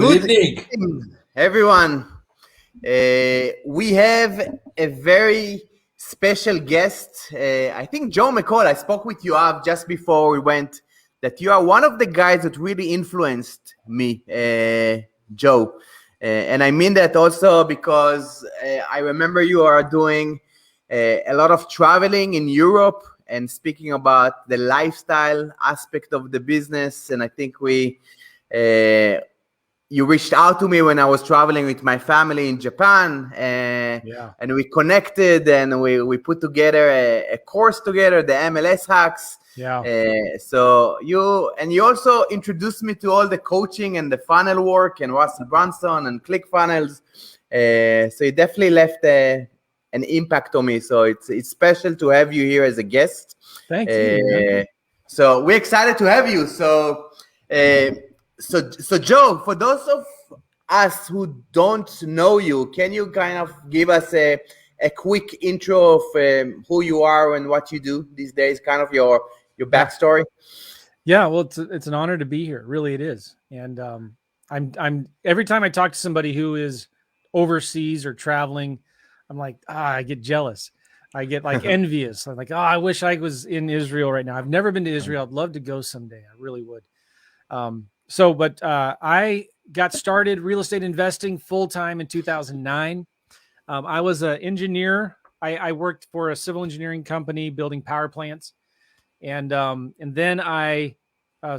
Good evening, everyone. We have a very special guest. I think Joe McCall. I spoke with you just before we went. That you are one of the guys that really influenced me, Joe. And I mean that also because I remember you are doing a lot of traveling in Europe and speaking about the lifestyle aspect of the business. And I think you reached out to me when I was traveling with my family in Japan, and we connected and we put together a course together, the MLS hacks. So you also introduced me to all the coaching and the funnel work and Russell Brunson and ClickFunnels. So it definitely left an impact on me. So it's special to have you here as a guest. Thank you. So we're excited to have you. So Joe, for those of us who don't know you, can you kind of give us a quick intro of who you are and what you do these days, kind of your backstory? Yeah, well, it's an honor to be here. Really, it is. And I'm every time I talk to somebody who is overseas or traveling, I'm like, I get jealous. I get like envious. I'm like, I wish I was in Israel right now. I've never been to Israel. I'd love to go someday. I really would. But I got started real estate investing full-time in 2009. I was an engineer. I worked for a civil engineering company building power plants. And then I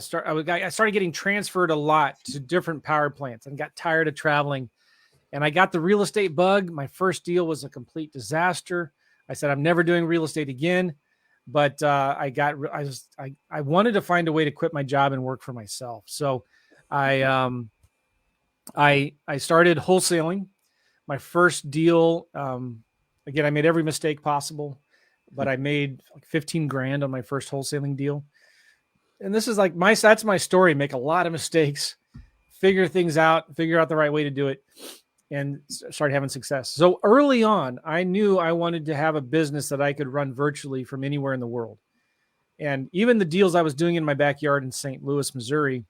started getting transferred a lot to different power plants and got tired of traveling. And I got the real estate bug. My first deal was a complete disaster. I said, I'm never doing real estate again. But I wanted to find a way to quit my job and work for myself. So I started wholesaling. My first deal, again, I made every mistake possible, but I made like 15 grand on my first wholesaling deal. And this is like that's my story. Make a lot of mistakes, figure things out, figure out the right way to do it, and start having success. So early on, I knew I wanted to have a business that I could run virtually from anywhere in the world. And even the deals I was doing in my backyard in St. Louis, Missouri,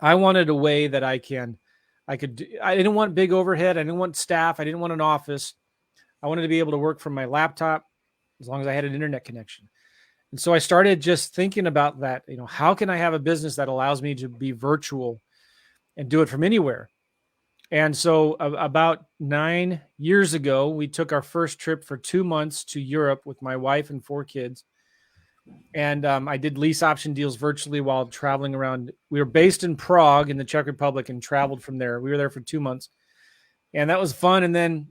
I wanted a way that I didn't want big overhead. I didn't want staff. I didn't want an office. I wanted to be able to work from my laptop as long as I had an internet connection. And so I started just thinking about that. How can I have a business that allows me to be virtual and do it from anywhere? And so about 9 years ago, we took our first trip for 2 months to Europe with my wife and 4 kids. And I did lease option deals virtually while traveling around. We were based in Prague in the Czech Republic and traveled from there. We were there for 2 months. And that was fun. And then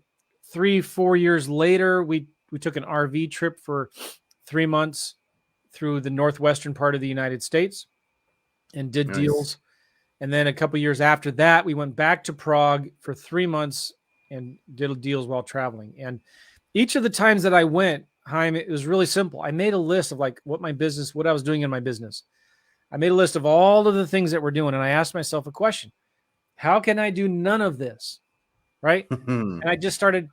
3-4 years later, we took an RV trip for 3 months through the northwestern part of the United States and did deals. And then a couple of years after that, we went back to Prague for 3 months and did deals while traveling. And each of the times that I went, Chaim, it was really simple. I made a list of like what I was doing in my business. I made a list of all of the things that we're doing. And I asked myself a question: how can I do none of this? Right. And I just started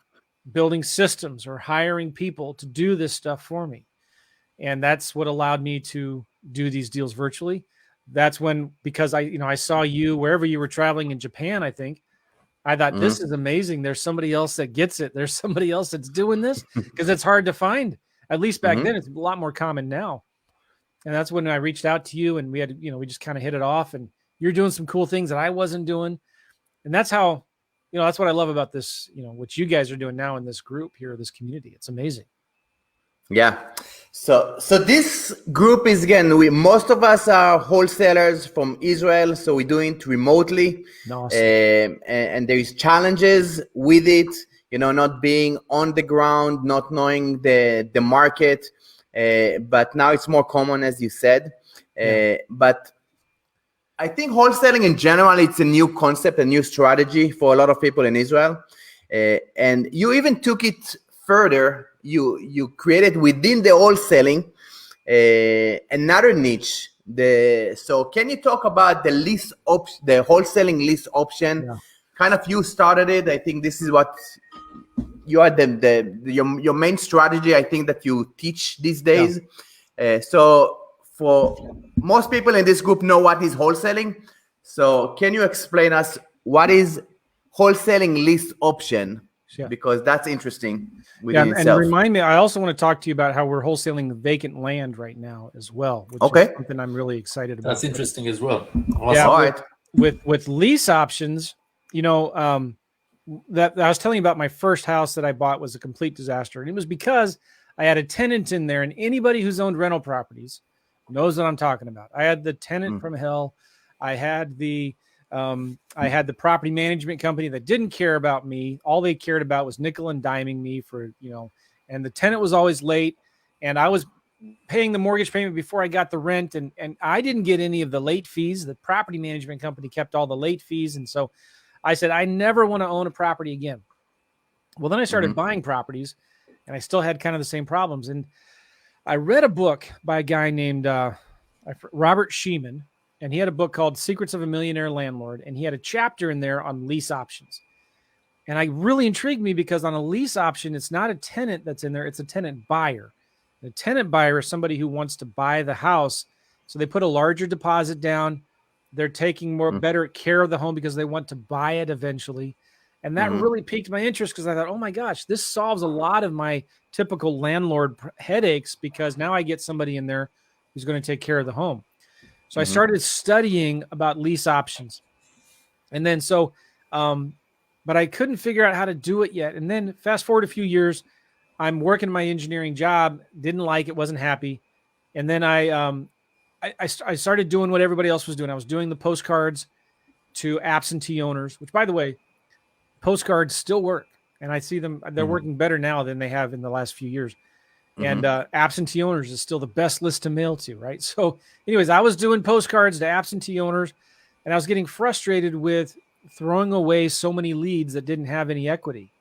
building systems or hiring people to do this stuff for me. And that's what allowed me to do these deals virtually. That's when, because I saw you wherever you were traveling in Japan, I think. I thought, this is amazing. There's somebody else that gets it. There's somebody else that's doing this, because it's hard to find. At least back then, it's a lot more common now. And that's when I reached out to you, and we just kind of hit it off, and you're doing some cool things that I wasn't doing. And that's how, that's what I love about this, what you guys are doing now in this group here, this community. It's amazing. Yeah. So this group is, again, most of us are wholesalers from Israel, so we're doing it remotely. Awesome. And there is challenges with it, not being on the ground, not knowing the market. But now it's more common, as you said. But I think wholesaling in general, it's a new concept, a new strategy for a lot of people in Israel. And you even took it further. You created within the wholesaling another niche. So can you talk about the the wholesaling lease option? Yeah. Kind of you started it. I think this is what you are your main strategy. I think that you teach these days. Yeah. So for most people in this group know what is wholesaling. So can you explain us what is wholesaling lease option? Yeah. Because that's interesting Yeah, within and itself. remind me, I also want to talk to you about how we're wholesaling vacant land right now as well, which Okay. is something I'm really excited about. That's interesting as well. Awesome. Yeah, All right. with lease options, you know, that I was telling you about my first house that I bought was a complete disaster. And it was because I had a tenant in there, and anybody who's owned rental properties knows what I'm talking about. I had the tenant from hell. I had the property management company that didn't care about me. All they cared about was nickel and diming me for, you know, and the tenant was always late, and I was paying the mortgage payment before I got the rent, and I didn't get any of the late fees. The property management company kept all the late fees. And so I said, I never want to own a property again. Well, then I started buying properties, and I still had kind of the same problems. And I read a book by a guy named Robert Sheeman, and he had a book called Secrets of a Millionaire Landlord, and he had a chapter in there on lease options. And I really intrigued me because on a lease option, it's not a tenant that's in there, it's a tenant buyer. The tenant buyer is somebody who wants to buy the house. So they put a larger deposit down. They're taking better care of the home because they want to buy it eventually. And that really piqued my interest because I thought, oh my gosh, this solves a lot of my typical landlord headaches because now I get somebody in there who's going to take care of the home. So I started studying about lease options. And then but I couldn't figure out how to do it yet. And then fast forward a few years, I'm working my engineering job, didn't like it, wasn't happy. And then I started doing what everybody else was doing. I was doing the postcards to absentee owners, which, by the way, postcards still work. And I see them, they're working better now than they have in the last few years. And absentee owners is still the best list to mail to, right? So anyways, I was doing postcards to absentee owners, and I was getting frustrated with throwing away so many leads that didn't have any equity.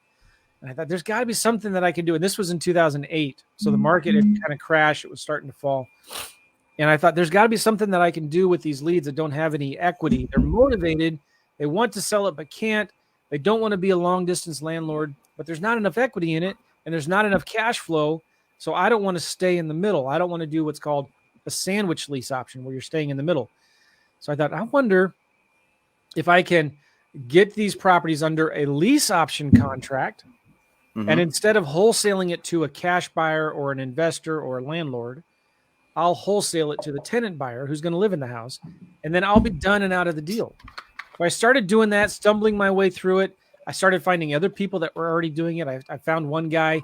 And I thought there's got to be something that I can do. And this was in 2008. So the market had kind of crashed. It was starting to fall. And I thought there's got to be something that I can do with these leads that don't have any equity. They're motivated. They want to sell it, but can't. They don't want to be a long distance landlord, but there's not enough equity in it. And there's not enough cash flow. So I don't want to stay in the middle. I don't want to do what's called a sandwich lease option where you're staying in the middle. So I thought, I wonder if I can get these properties under a lease option contract. And instead of wholesaling it to a cash buyer or an investor or a landlord, I'll wholesale it to the tenant buyer who's going to live in the house. And then I'll be done and out of the deal. So I started doing that, stumbling my way through it. I started finding other people that were already doing it. I found one guy,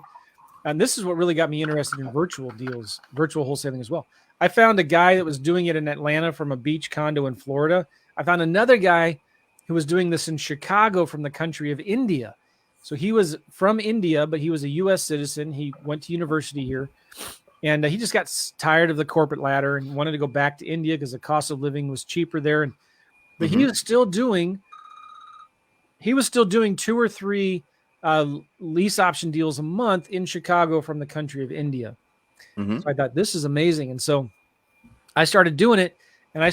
and this is what really got me interested in virtual deals, virtual wholesaling as well. I found a guy that was doing it in Atlanta from a beach condo in Florida. I found another guy who was doing this in Chicago from the country of India. So he was from India, but he was a U.S. citizen. He went to university here, and he just got tired of the corporate ladder and wanted to go back to India because the cost of living was cheaper there. But he was still doing 2 or 3 lease option deals a month in Chicago from the country of India. So I thought, this is amazing. And so I started doing it, and I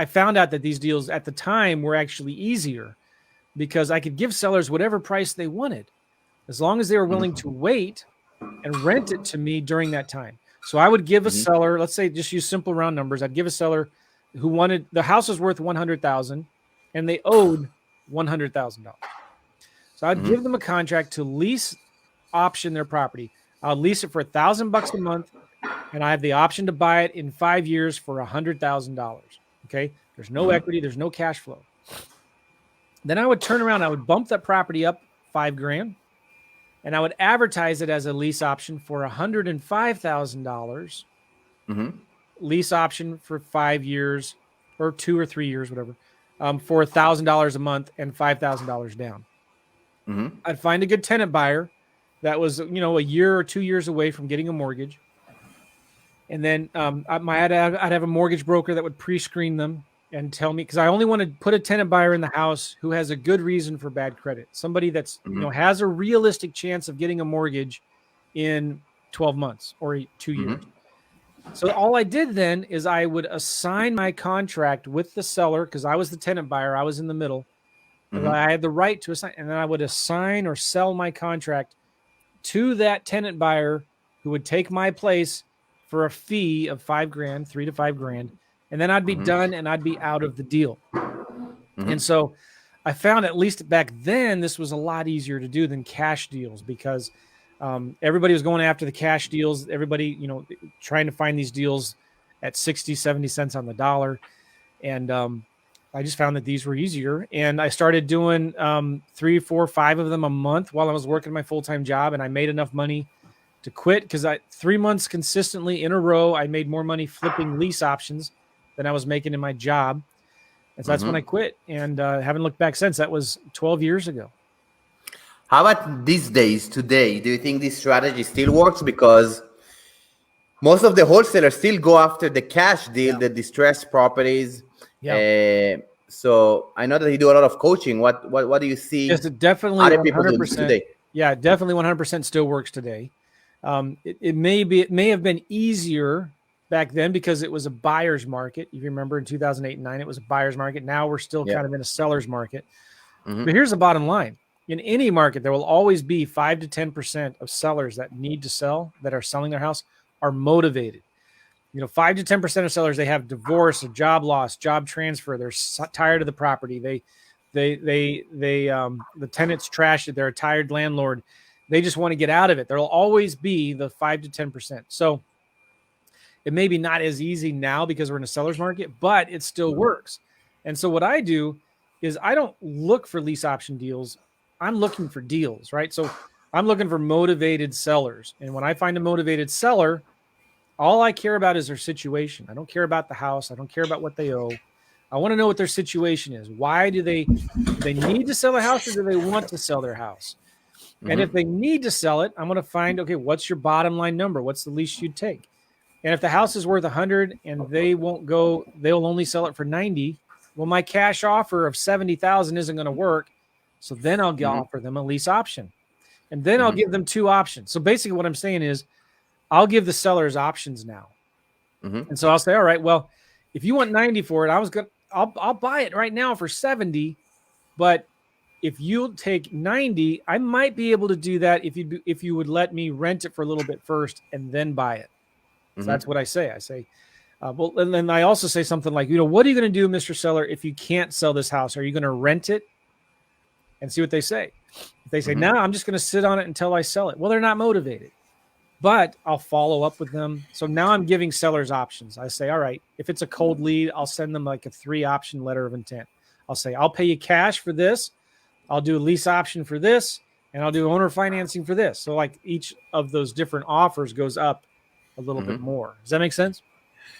found out that these deals at the time were actually easier because I could give sellers whatever price they wanted as long as they were willing to wait and rent it to me during that time. So I would give a seller, let's say, just use simple round numbers. I'd give a seller who wanted, the house was worth $100,000 and they owed $100,000. So I'd give them a contract to lease option their property. I'll lease it for $1,000 a month, and I have the option to buy it in 5 years for $100,000. Okay. There's no equity. There's no cash flow. Then I would turn around. I would bump that property up $5,000, and I would advertise it as a lease option for $105,000. Lease option for 5 years or 2 or 3 years, whatever, for $1,000 a month and $5,000 down. I'd find a good tenant buyer that was, a year or 2 years away from getting a mortgage. And then I'd have a mortgage broker that would pre-screen them and tell me, because I only want to put a tenant buyer in the house who has a good reason for bad credit. Somebody that's, has a realistic chance of getting a mortgage in 12 months or 2 years. So all I did then is I would assign my contract with the seller, because I was the tenant buyer. I was in the middle. I had the right to assign, and then I would assign or sell my contract to that tenant buyer who would take my place for a fee of $5,000, $3,000 to $5,000. And then I'd be done and I'd be out of the deal. And so I found at least back then, this was a lot easier to do than cash deals because everybody was going after the cash deals. Everybody, trying to find these deals at 60, 70 cents on the dollar. And I just found that these were easier. And I started doing 3, 4, 5 of them a month while I was working my full-time job. And I made enough money to quit because 3 months consistently in a row, I made more money flipping lease options than I was making in my job. And so that's when I quit and haven't looked back since. That was 12 years ago. How about these days, today? Do you think this strategy still works? Because most of the wholesalers still go after the cash deal, the distressed properties. So I know that you do a lot of coaching. What do you see? Yes, it definitely other people do 100%. Today? Yeah, definitely 100% still works today. It may have been easier back then because it was a buyer's market. If you remember in 2008 and 9, it was a buyer's market. Now we're still kind of in a seller's market. But here's the bottom line. In any market, there will always be 5 to 10% of sellers that need to sell, that are selling their house, are motivated. 5 to 10% of sellers, they have divorce, a job loss, job transfer. They're tired of the property. The tenants trash it. They're a tired landlord. They just want to get out of it. There'll always be the 5 to 10%. So it may be not as easy now because we're in a seller's market, but it still works. And so what I do is I don't look for lease option deals. I'm looking for deals, right? So I'm looking for motivated sellers. And when I find a motivated seller, all I care about is their situation. I don't care about the house. I don't care about what they owe. I want to know what their situation is. Why do they need to sell their house, or do they want to sell their house? And if they need to sell it, I'm going to find, okay, what's your bottom line number? What's the least you'd take? And if the house is worth 100 and they'll only sell it for 90. Well, my cash offer of 70,000 isn't going to work. So then I'll offer them a lease option, and then I'll give them 2 options. So basically what I'm saying is I'll give the sellers options now. And so I'll say, all right, well, if you want 90 for it, I'll buy it right now for 70, but if you'll take 90, I might be able to do that if you would let me rent it for a little bit first and then buy it. So that's what I say. I say, well, and then I also say something like, what are you going to do, Mr. Seller, if you can't sell this house? Are you going to rent it? And see what they say. If they say, no, I'm just going to sit on it until I sell it. Well, they're not motivated, but I'll follow up with them. So now I'm giving sellers options. I say, all right, if it's a cold lead, I'll send them like a 3-option letter of intent. I'll say, I'll pay you cash for this. I'll do a lease option for this, and I'll do owner financing for this. So like each of those different offers goes up a little bit more. Does that make sense?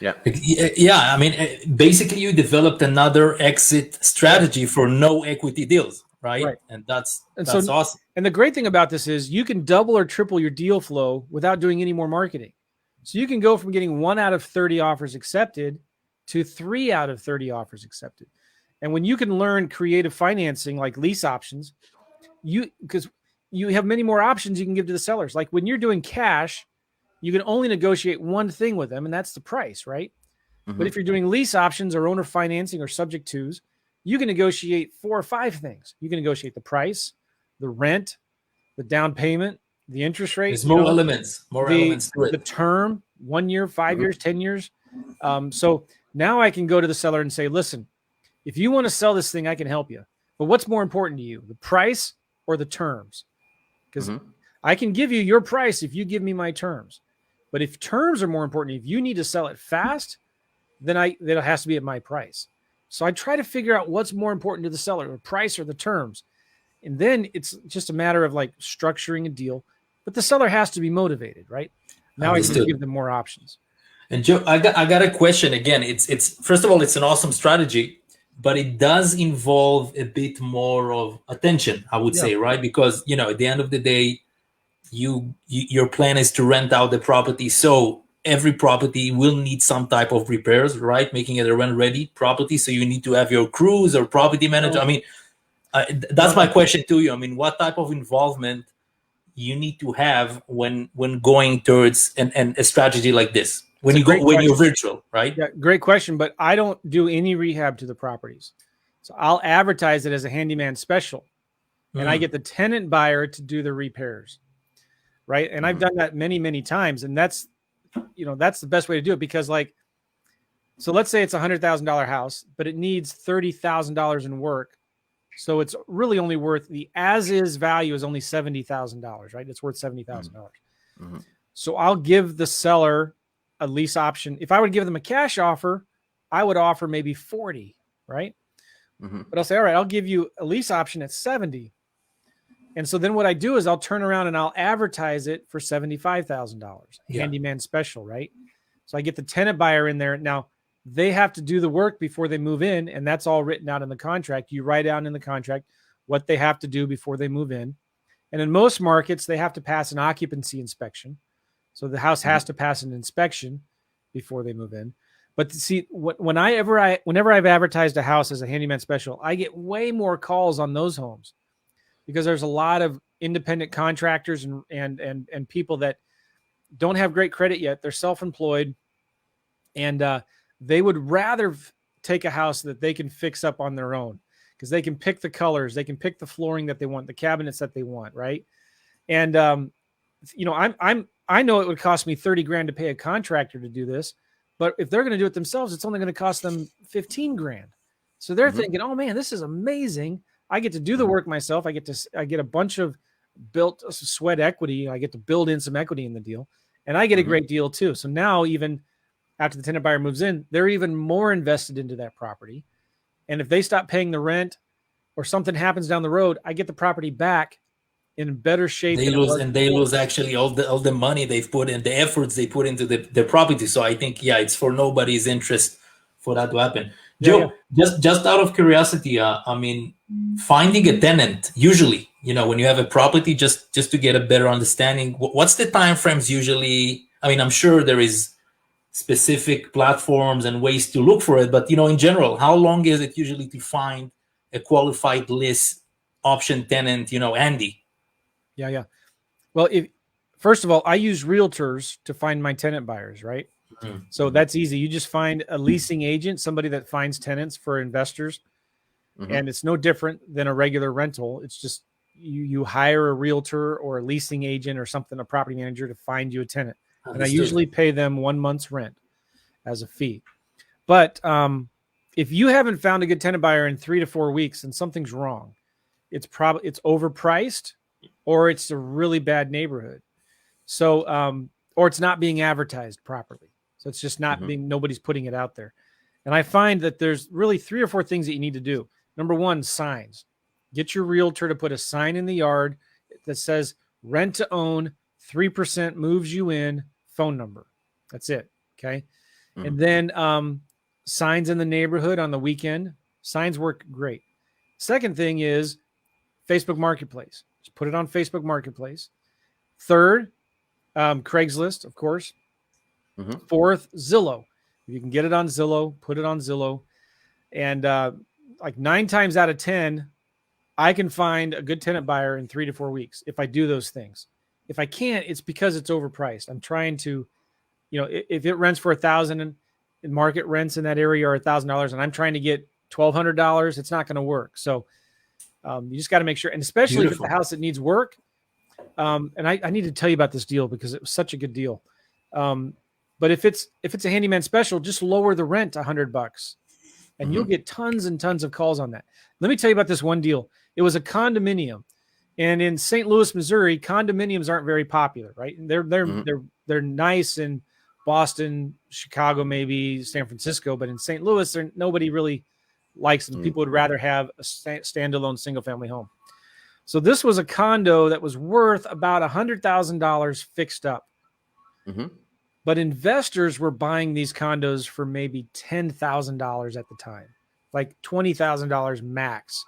Yeah. I mean, basically you developed another exit strategy for no equity deals. Right. And that's awesome. And the great thing about this is you can double or triple your deal flow without doing any more marketing. So you can go from getting 1 out of 30 offers accepted to 3 out of 30 offers accepted. And when you can learn creative financing like lease options, because you have many more options you can give to the sellers. Like when you're doing cash, you can only negotiate one thing with them, and that's the price, right? But if you're doing lease options or owner financing or subject twos, you can negotiate 4 or 5 things. You can negotiate the price, the rent, the down payment, the interest rate. There's more elements to it. The term, 1 year, 5 years, 10 years. So now I can go to the seller and say, listen, if you want to sell this thing, I can help you. But what's more important to you, the price or the terms? Because I can give you your price if you give me my terms. But if terms are more important, if you need to sell it fast, then it has to be at my price. So I try to figure out what's more important to the seller, the price or the terms. And then it's just a matter of like structuring a deal, but the seller has to be motivated, right? Now I can give them more options. And Joe, I got a question again. It's first of all, it's an awesome strategy, but it does involve a bit more of attention, I would say, right? Because, at the end of the day, your plan is to rent out the property. So every property will need some type of repairs, right? Making it a rent-ready property. So you need to have your crews or property manager. I mean, that's my question to you. I mean, what type of involvement you need to have when going towards a strategy like this? When you're virtual, right? Yeah, great question. But I don't do any rehab to the properties. So I'll advertise it as a handyman special. And I get the tenant buyer to do the repairs. Right. And I've done that many, many times. And that's the best way to do it because so let's say it's $100,000 house, but it needs $30,000 in work. So it's really only worth the as is value is only $70,000, right? It's worth $70,000. Mhm. So I'll give the seller a lease option. If I would give them a cash offer, I would offer maybe 40, right? Mhm. But I'll say, all right, I'll give you a lease option at 70. And so then what I do is I'll turn around and I'll advertise it for $75,000. Yeah. Handyman special, right? So I get the tenant buyer in there. Now they have to do the work before they move in, and that's all written out in the contract. You write out in the contract what they have to do before they move in. And in most markets, they have to pass an occupancy inspection. So the house has to pass an inspection before they move in. But see, whenever I've advertised a house as a handyman special, I get way more calls on those homes because there's a lot of independent contractors and people that don't have great credit yet. They're self-employed, and they would rather take a house that they can fix up on their own because they can pick the colors, they can pick the flooring that they want, the cabinets that they want, right? And I know it would cost me 30 grand to pay a contractor to do this, but if they're going to do it themselves, it's only going to cost them 15 grand. So they're thinking, oh man, this is amazing. I get to do the work myself. I get a bunch of built sweat equity. I get to build in some equity in the deal, and I get a great deal too. So now, even after the tenant buyer moves in, they're even more invested into that property. And if they stop paying the rent or something happens down the road, I get the property back in better shape. They lose actually all the money they've put in, the efforts they put into the property. So I think, it's for nobody's interest for that to happen. Joe, just out of curiosity, finding a tenant, usually, when you have a property, just to get a better understanding, what's the time frames usually? I'm sure there is specific platforms and ways to look for it, but in general, how long is it usually to find a qualified list option tenant, Andy? Yeah. Well, first of all, I use realtors to find my tenant buyers, right? Mm-hmm. So that's easy. You just find a leasing agent, somebody that finds tenants for investors. Mm-hmm. And it's no different than a regular rental. It's just you hire a realtor or a leasing agent or something, a property manager, to find you a tenant. And I usually pay them 1 month's rent as a fee. But if you haven't found a good tenant buyer in 3 to 4 weeks, then something's wrong. It's overpriced, or it's a really bad neighborhood. So, or it's not being advertised properly. So it's just not nobody's putting it out there. And I find that there's really 3 or 4 things that you need to do. Number one, signs. Get your realtor to put a sign in the yard that says rent to own, 3% moves you in, phone number. That's it. Okay. And then signs in the neighborhood on the weekend. Signs work great. Second thing is Facebook Marketplace. Just put it on Facebook Marketplace. Third, Craigslist, of course. Fourth, Zillow. If you can get it on Zillow, put it on Zillow. And like 9 times out of 10, I can find a good tenant buyer in 3 to 4 weeks if I do those things. If I can't, it's because it's overpriced. I'm trying to, if it rents for $1,000 and market rents in that area are $1,000, and I'm trying to get $1,200, it's not going to work. So you just got to make sure, and especially if it's a house that needs work. And I need to tell you about this deal because it was such a good deal. But if it's a handyman special, just lower the rent $100, and you'll get tons and tons of calls on that. Let me tell you about this one deal. It was a condominium. And in St. Louis, Missouri, condominiums aren't very popular, right? And they're nice in Boston, Chicago, maybe San Francisco, but in St. Louis, nobody really likes them. People would rather have a standalone single-family home. So this was a condo that was worth about $100,000 fixed up. But investors were buying these condos for maybe $10,000 at the time, like $20,000 max.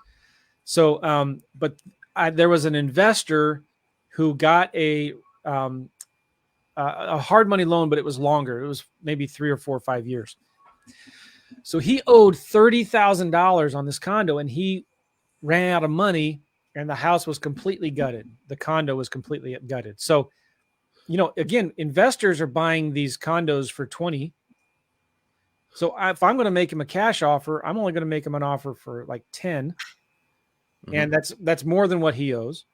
So, but there was an investor who got a hard money loan, but it was longer. It was maybe 3 or 4 or 5 years. So he owed $30,000 on this condo, and he ran out of money, and the house was completely gutted. The condo was completely gutted. So, again, investors are buying these condos for 20. So if I'm going to make him a cash offer, I'm only going to make him an offer for like 10. And that's more than what he owes.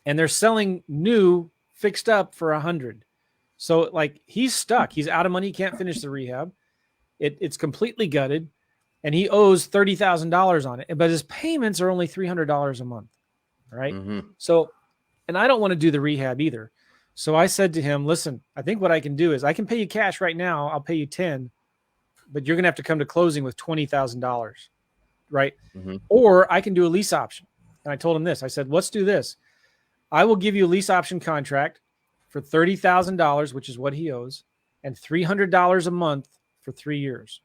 And they're selling new fixed up for 100. So like he's stuck. He's out of money. He can't finish the rehab. It's completely gutted. and he owes $30,000 on it, but his payments are only $300 a month. Right. So, and I don't want to do the rehab either. So I said to him, listen, I think what I can do is I can pay you cash right now. I'll pay you 10, but you're going to have to come to closing with $20,000. Right. Or I can do a lease option. And I told him this, I said, let's do this. I will give you a lease option contract for $30,000, which is what he owes, and $300 a month for 3 years.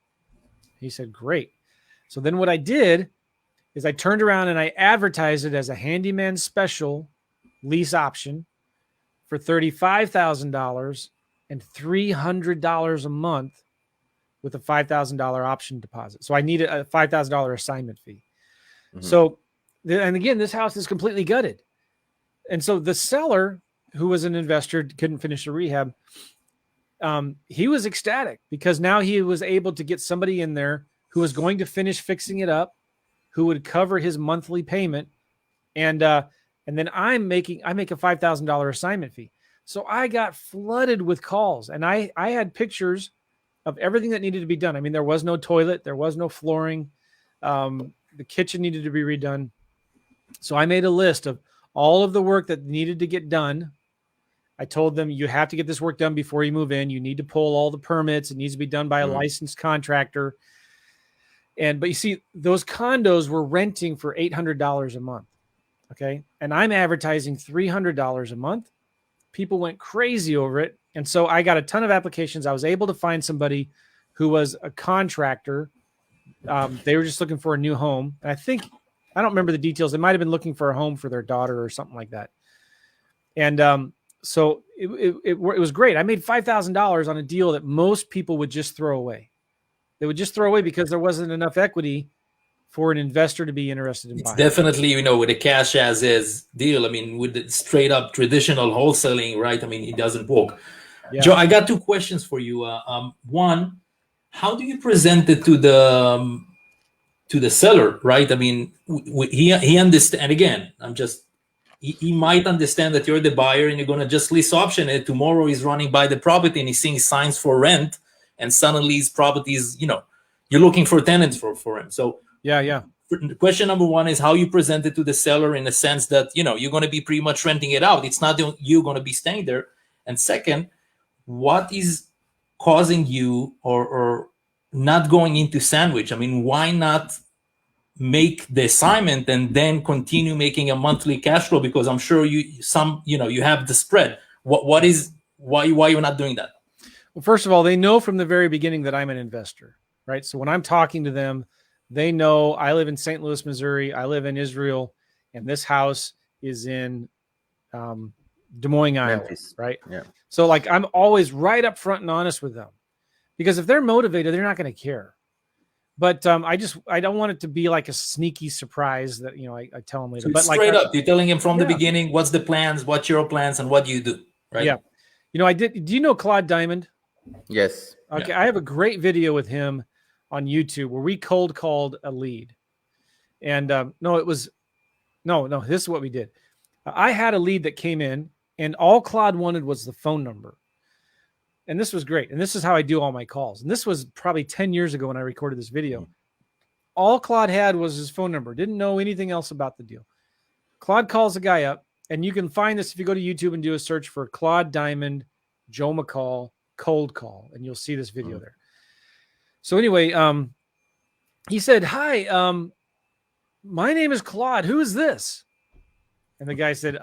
He said, great. So then what I did is I turned around and I advertised it as a handyman special lease option for $35,000 and $300 a month with a $5,000 option deposit. So I needed a $5,000 assignment fee. So, and again, this house is completely gutted. And so the seller, who was an investor, couldn't finish the rehab. He was ecstatic because now he was able to get somebody in there who was going to finish fixing it up, who would cover his monthly payment. And then I make a $5,000 assignment fee. So I got flooded with calls, and I had pictures of everything that needed to be done. I mean, there was no toilet, there was no flooring. The kitchen needed to be redone. So I made a list of all of the work that needed to get done. I told them, you have to get this work done before you move in. You need to pull all the permits. It needs to be done by a licensed contractor. But you see, those condos were renting for $800 a month. Okay. And I'm advertising $300 a month. People went crazy over it. And so I got a ton of applications. I was able to find somebody who was a contractor. They were just looking for a new home. And I don't remember the details. They might've been looking for a home for their daughter or something like that. And, so it was great. I made $5,000 on a deal that most people would just throw away. They would just throw away because there wasn't enough equity for an investor to be interested in buying. It's definitely, with a cash as is deal. I mean, with the straight up traditional wholesaling, right? I mean, it doesn't work. Yeah. Joe, I got two questions for you. One, how do you present it to the seller, right? I mean, he understands. And again, he might understand that you're the buyer and you're going to just lease option it. Tomorrow he's running by the property and he's seeing signs for rent, and suddenly his property is, you're looking for tenants for him. So yeah. Question number one is how you present it to the seller in the sense that, you're going to be pretty much renting it out. It's not you going to be staying there. And second, what is causing you or not going into sandwich? I mean, why not make the assignment and then continue making a monthly cash flow? Because I'm sure you have the spread. Why you're not doing that? Well, first of all, they know from the very beginning that I'm an investor, right? So when I'm talking to them, they know I live in St. Louis, Missouri. I live in Israel, and this house is in Des Moines, Iowa, Memphis. Right? Yeah. So I'm always right up front and honest with them, because if they're motivated, they're not going to care. But I don't want it to be like a sneaky surprise that, I tell them later. So but straight up, you're telling him from the beginning, what's the plans, what's your plans, and what do you do, right? Yeah. Do you know Claude Diamond? Yes. Okay. Yeah. I have a great video with him on YouTube where we cold called a lead. And this is what we did. I had a lead that came in, and all Claude wanted was the phone number. And this was great. And this is how I do all my calls. And this was probably 10 years ago when I recorded this video. All Claude had was his phone number. Didn't know anything else about the deal. Claude calls the guy up, and you can find this if you go to YouTube and do a search for Claude Diamond, Joe McCall, cold call, and you'll see this video there. So anyway, he said, hi, my name is Claude. Who is this? And the guy said,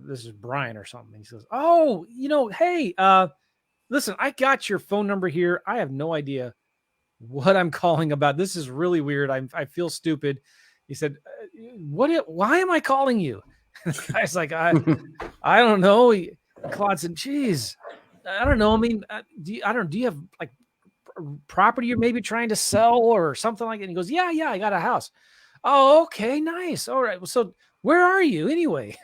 this is Brian or something. He says, oh, hey, listen, I got your phone number here. I have no idea what I'm calling about. This is really weird. I feel stupid. He said, why am I calling you? And the guy's like, I don't know. Claude said, geez, I don't know. I mean, do you have like property you're maybe trying to sell or something like that? And he goes, yeah, I got a house. Oh, okay, nice. All right. Well, so where are you anyway?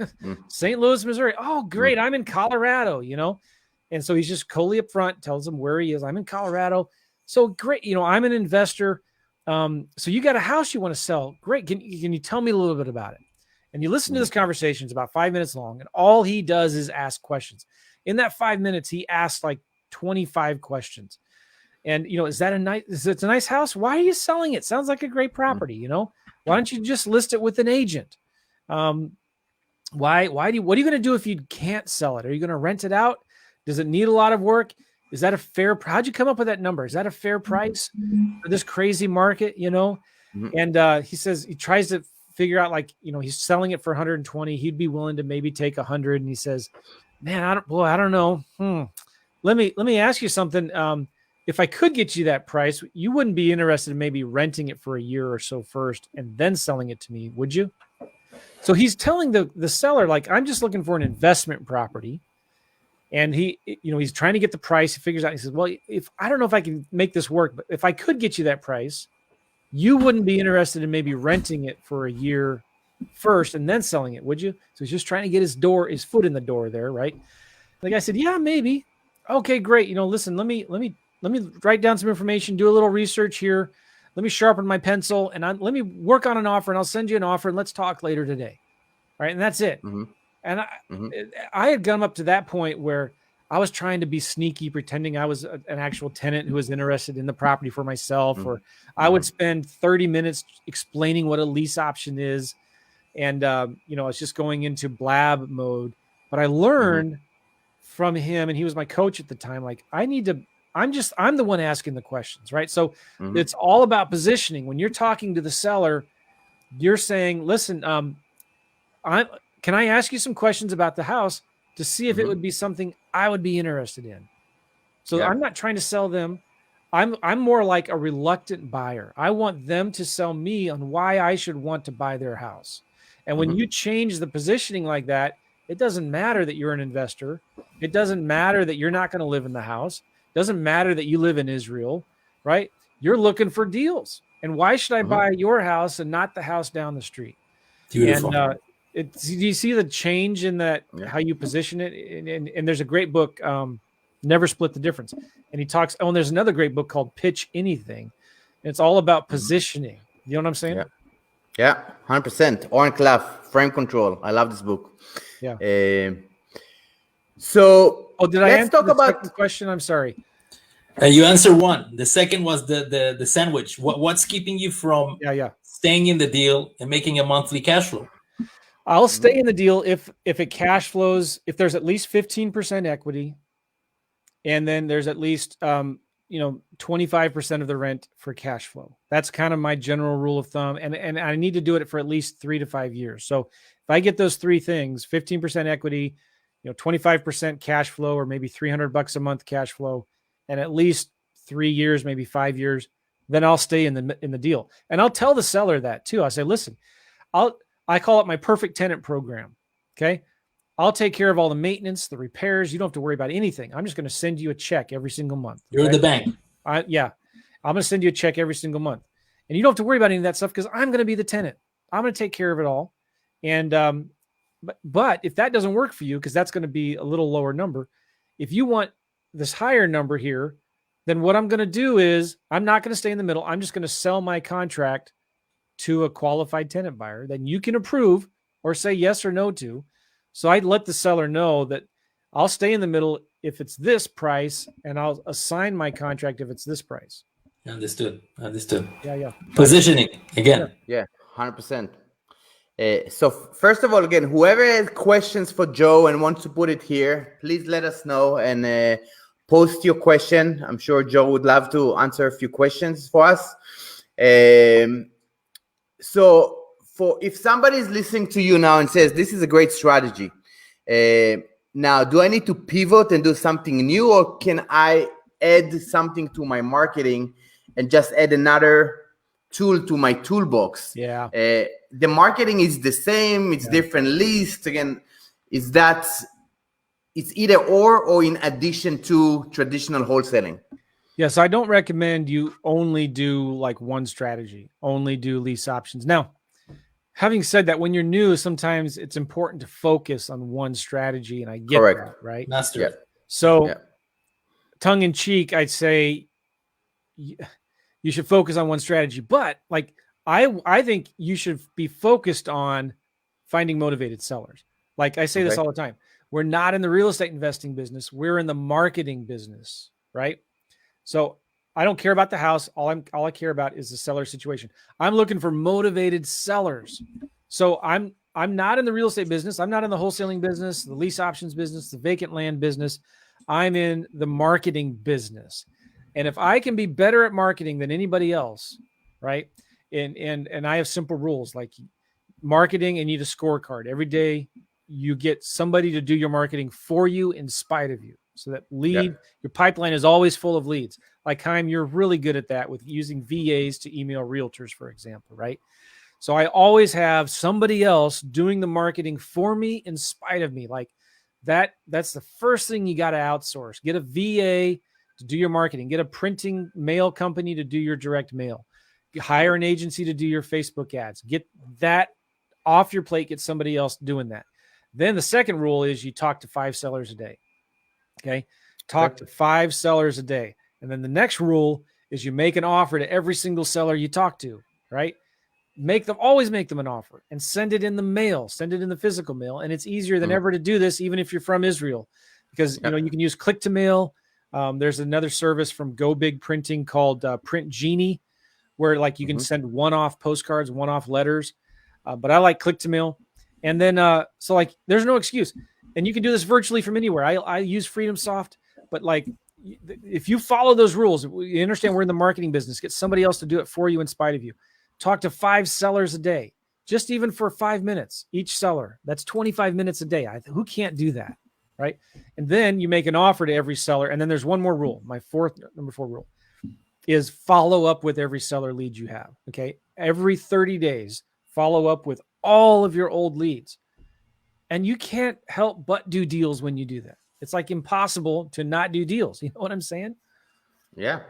St. Louis, Missouri. Oh, great. I'm in Colorado, And so he's just totally upfront, tells them where he is. I'm in Colorado. So great. I'm an investor. So you got a house you want to sell. Great. Can you tell me a little bit about it? And you listen to this conversation. It's about 5 minutes long. And all he does is ask questions. In that 5 minutes, he asked like 25 questions. And, it's a nice house. Why are you selling it? Sounds like a great property. Why don't you just list it with an agent? What are you going to do if you can't sell it? Are you going to rent it out? Does it need a lot of work? Is that a fair? How'd you come up with that number? Is that a fair price for this crazy market? And he says he tries to figure out, he's selling it for 120. He'd be willing to maybe take 100. And he says, man, I don't know. Let me ask you something. If I could get you that price, you wouldn't be interested in maybe renting it for a year or so first and then selling it to me, would you? So he's telling the seller, I'm just looking for an investment property. And he's trying to get the price. He figures out, he says, well, I don't know if I can make this work, but if I could get you that price, you wouldn't be interested in maybe renting it for a year first and then selling it, would you? So he's just trying to get his foot in the door there, right? The guy said, yeah, maybe. Okay, great. Listen, let me write down some information, do a little research here. Let me sharpen my pencil and let me work on an offer, and I'll send you an offer and let's talk later today. All right. And that's it. Mm-hmm. And I had gone up to that point where I was trying to be sneaky, pretending I was an actual tenant who was interested in the property for myself, or I would spend 30 minutes explaining what a lease option is. And, it's just going into blab mode. But I learned from him, and he was my coach at the time, I'm the one asking the questions, right? So it's all about positioning. When you're talking to the seller, you're saying, listen, can I ask you some questions about the house to see if it would be something I would be interested in? So I'm not trying to sell them. I'm more like a reluctant buyer. I want them to sell me on why I should want to buy their house. And when you change the positioning like that, it doesn't matter that you're an investor. It doesn't matter that you're not going to live in the house. It doesn't matter that you live in Israel, right? You're looking for deals. And why should I buy your house and not the house down the street? Beautiful. And do you see the change in that, how you position it? And there's a great book, Never Split the Difference. And he talks, and there's another great book called Pitch Anything. And it's all about positioning. You know what I'm saying? Yeah, 100%. Oren Clough, Frame Control. I love this book. Yeah. Did I answer the second question? I'm sorry. You answered one. The second was the sandwich. What's keeping you from staying in the deal and making a monthly cash flow? I'll stay in the deal if it cash flows, if there's at least 15% equity, and then there's at least 25% of the rent for cash flow. That's kind of my general rule of thumb, and I need to do it for at least 3 to 5 years. So if I get those three things, 15% equity, 25% cash flow, or maybe $300 a month cash flow, and at least 3 years, maybe 5 years, then I'll stay in the deal. And I'll tell the seller that too. I'll say, listen, I call it my perfect tenant program. Okay. I'll take care of all the maintenance, the repairs. You don't have to worry about anything. I'm just going to send you a check every single month. You're the bank. I'm going to send you a check every single month, and you don't have to worry about any of that stuff because I'm going to be the tenant. I'm going to take care of it all. And, but if that doesn't work for you, because that's going to be a little lower number, if you want this higher number here, then what I'm going to do is I'm not going to stay in the middle. I'm just going to sell my contract to a qualified tenant buyer. Then you can approve or say yes or no to. So I'd let the seller know that I'll stay in the middle if it's this price, and I'll assign my contract if it's this price. Understood. Yeah. Positioning again. Yeah, 100%. So first of all, again, whoever has questions for Joe and wants to put it here, please let us know and post your question. I'm sure Joe would love to answer a few questions for us. So if somebody is listening to you now and says, this is a great strategy, now, do I need to pivot and do something new, or can I add something to my marketing and just add another tool to my toolbox? Yeah. The marketing is the same. It's different lists. Again, it's either or in addition to traditional wholesaling? Yes, I don't recommend you only do like one strategy, only do lease options. Now, having said that, when you're new, sometimes it's important to focus on one strategy, and I get that, right? Master. Yeah. So, tongue in cheek, I'd say you should focus on one strategy, but like I think you should be focused on finding motivated sellers. Like I say this all the time. We're not in the real estate investing business. We're in the marketing business, right? So I don't care about the house. All I care about is the seller situation. I'm looking for motivated sellers. So I'm not in the real estate business. I'm not in the wholesaling business, the lease options business, the vacant land business. I'm in the marketing business. And if I can be better at marketing than anybody else, right? And I have simple rules like marketing, and you need a scorecard. Every day you get somebody to do your marketing for you in spite of you. So that your pipeline is always full of leads. Like Chaim, you're really good at that with using VAs to email realtors, for example, right? So I always have somebody else doing the marketing for me in spite of me. Like that's the first thing you got to outsource. Get a VA to do your marketing. Get a printing mail company to do your direct mail. Hire an agency to do your Facebook ads. Get that off your plate. Get somebody else doing that. Then the second rule is you talk to 5 sellers a day. Okay. Talk to 5 sellers a day. And then the next rule is you make an offer to every single seller you talk to, right? Always make them an offer and send it in the mail, send it in the physical mail. And it's easier than ever to do this, even if you're from Israel, because you can use click to mail. There's another service from Go Big Printing called Print Genie, where like you can send one-off postcards, one-off letters. But I like click to mail. And then, so like, there's no excuse. And you can do this virtually from anywhere. I use FreedomSoft, but like, if you follow those rules, you understand we're in the marketing business, get somebody else to do it for you in spite of you. Talk to 5 sellers a day, just even for 5 minutes, each seller. That's 25 minutes a day. Who can't do that, right? And then you make an offer to every seller. And then there's one more rule. My number 4 rule is follow up with every seller lead you have, okay? Every 30 days, follow up with all of your old leads. And you can't help but do deals when you do that. It's like impossible to not do deals. You know what I'm saying? Yeah.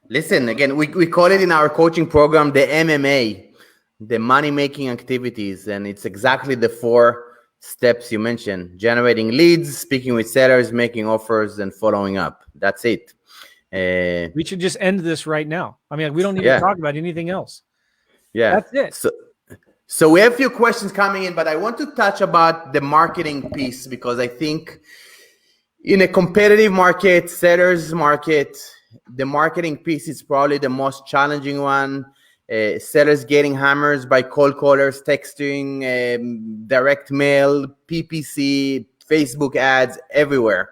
Listen, again, we call it in our coaching program the MMA, the money-making activities. And it's exactly the 4 steps you mentioned: generating leads, speaking with sellers, making offers, and following up. That's it. We should just end this right now. I mean, we don't need to talk about anything else. Yeah. That's it. So we have a few questions coming in, but I want to touch about the marketing piece, because I think in a competitive market, sellers market, the marketing piece is probably the most challenging one. Sellers getting hammers by cold callers, texting, direct mail, PPC, Facebook ads, everywhere.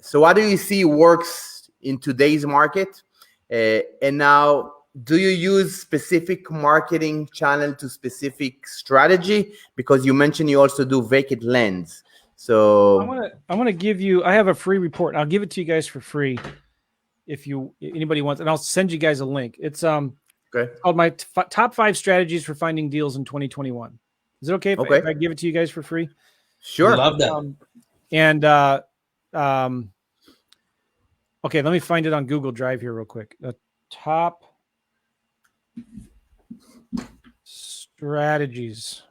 So what do you see works in today's market? And now, do you use specific marketing channel to specific strategy? Because you mentioned you also do vacant lands. So I'm gonna give you. I have a free report. I'll give it to you guys for free if anybody wants, and I'll send you guys a link. It's called my top 5 strategies for finding deals in 2021. Is it okay if I give it to you guys for free? Sure. Love that. Okay, let me find it on Google Drive here real quick. The top strategies.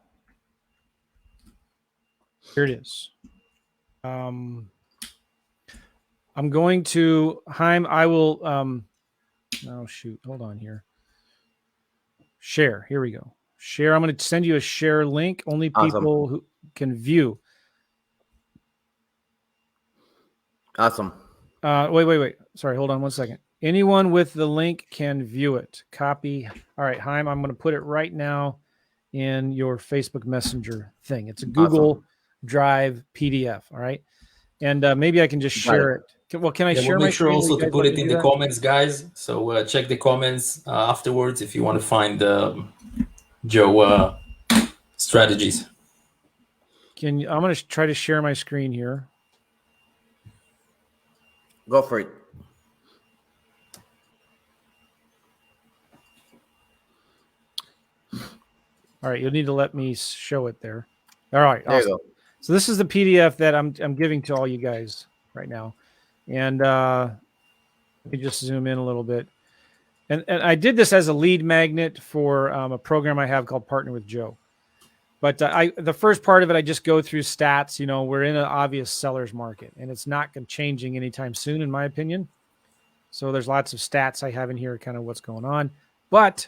Here it is. I'm going to Chaim. I will. Oh shoot! Hold on here. Share. Here we go. Share. I'm going to send you a share link. Only people who can view. Awesome. Wait. Sorry. Hold on 1 second. Anyone with the link can view it. Copy. All right, Chaim. I'm going to put it right now in your Facebook Messenger thing. It's a Google Drive PDF. All right. And maybe I can just share it. Can I share we'll my make sure screen? also to put it in the comments, guys. So check the comments afterwards if you want to find Joe strategies. I'm going to try to share my screen here. Go for it. All right, you'll need to let me show it there. All right, there you go. So this is the PDF that I'm giving to all you guys right now, and let me just zoom in a little bit. And I did this as a lead magnet for a program I have called Partner with Joe. But the first part of it, I just go through stats. You know, we're in an obvious seller's market, and it's not changing anytime soon, in my opinion. So there's lots of stats I have in here, kind of what's going on. But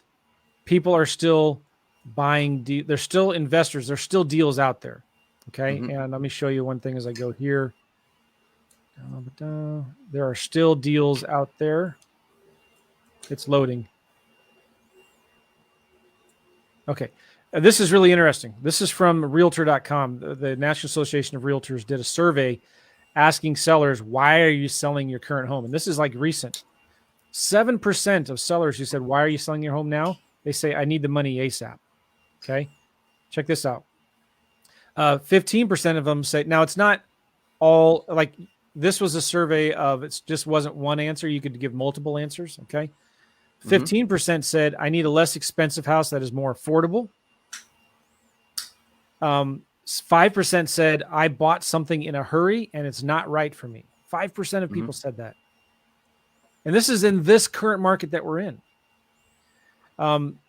people are still buying. They're still investors. There's still deals out there. Okay, and let me show you one thing as I go here. There are still deals out there. It's loading. Okay. This is really interesting. This is from Realtor.com. The National Association of Realtors did a survey asking sellers, why are you selling your current home? And this is like recent. 7% of sellers who said, why are you selling your home now? They say, I need the money ASAP. Okay. Check this out. 15% of them say, now it's not all like this was a survey of, it just wasn't one answer. You could give multiple answers. Okay. 15% said, I need a less expensive house that is more affordable. 5% said, I bought something in a hurry and it's not right for me. 5% of people said that. And this is in this current market that we're in.